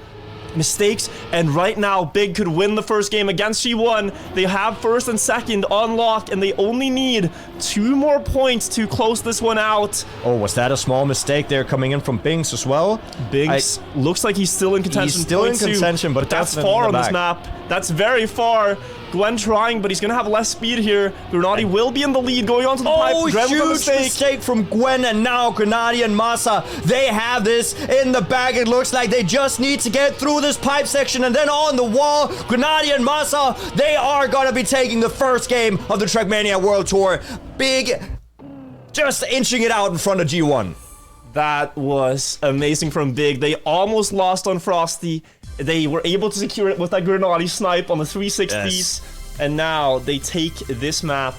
mistakes. And right now, Big could win the first game against G1. They have first and second on lock, and they only need 2 more points to close this one out. Oh, was that a small mistake there coming in from Binks as well? Binks looks like he's still in contention. He's still in contention, but that's far on this map. That's very far. Gwen trying, but he's gonna have less speed here. Grenadi will be in the lead going onto the pipe. Oh, huge mistake from Gwen, and now Grenadi and Masa, they have this in the bag. It looks like they just need to get through this pipe section, and then on the wall, Grenadi and Masa, they are gonna be taking the first game of the Trackmania World Tour. Big, just inching it out in front of G1. That was amazing from Big. They almost lost on Frosty. They were able to secure it with that Grenadi snipe on the 360s. And now they take this map.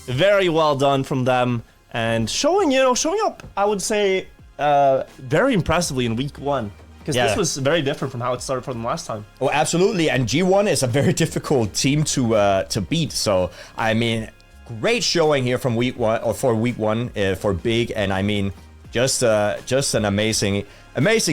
Very well done from them. And showing up, I would say, very impressively in week 1. Because this was very different from how it started for them last time. Oh, absolutely. And G1 is a very difficult team to beat. So, I mean, great showing here from week 1, or for week 1 for Big. And I mean, just an amazing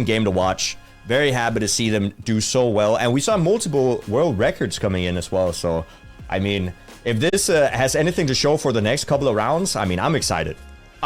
game to watch. Very happy to see them do so well. And we saw multiple world records coming in as well. So, I mean, if this has anything to show for the next couple of rounds, I mean, I'm excited.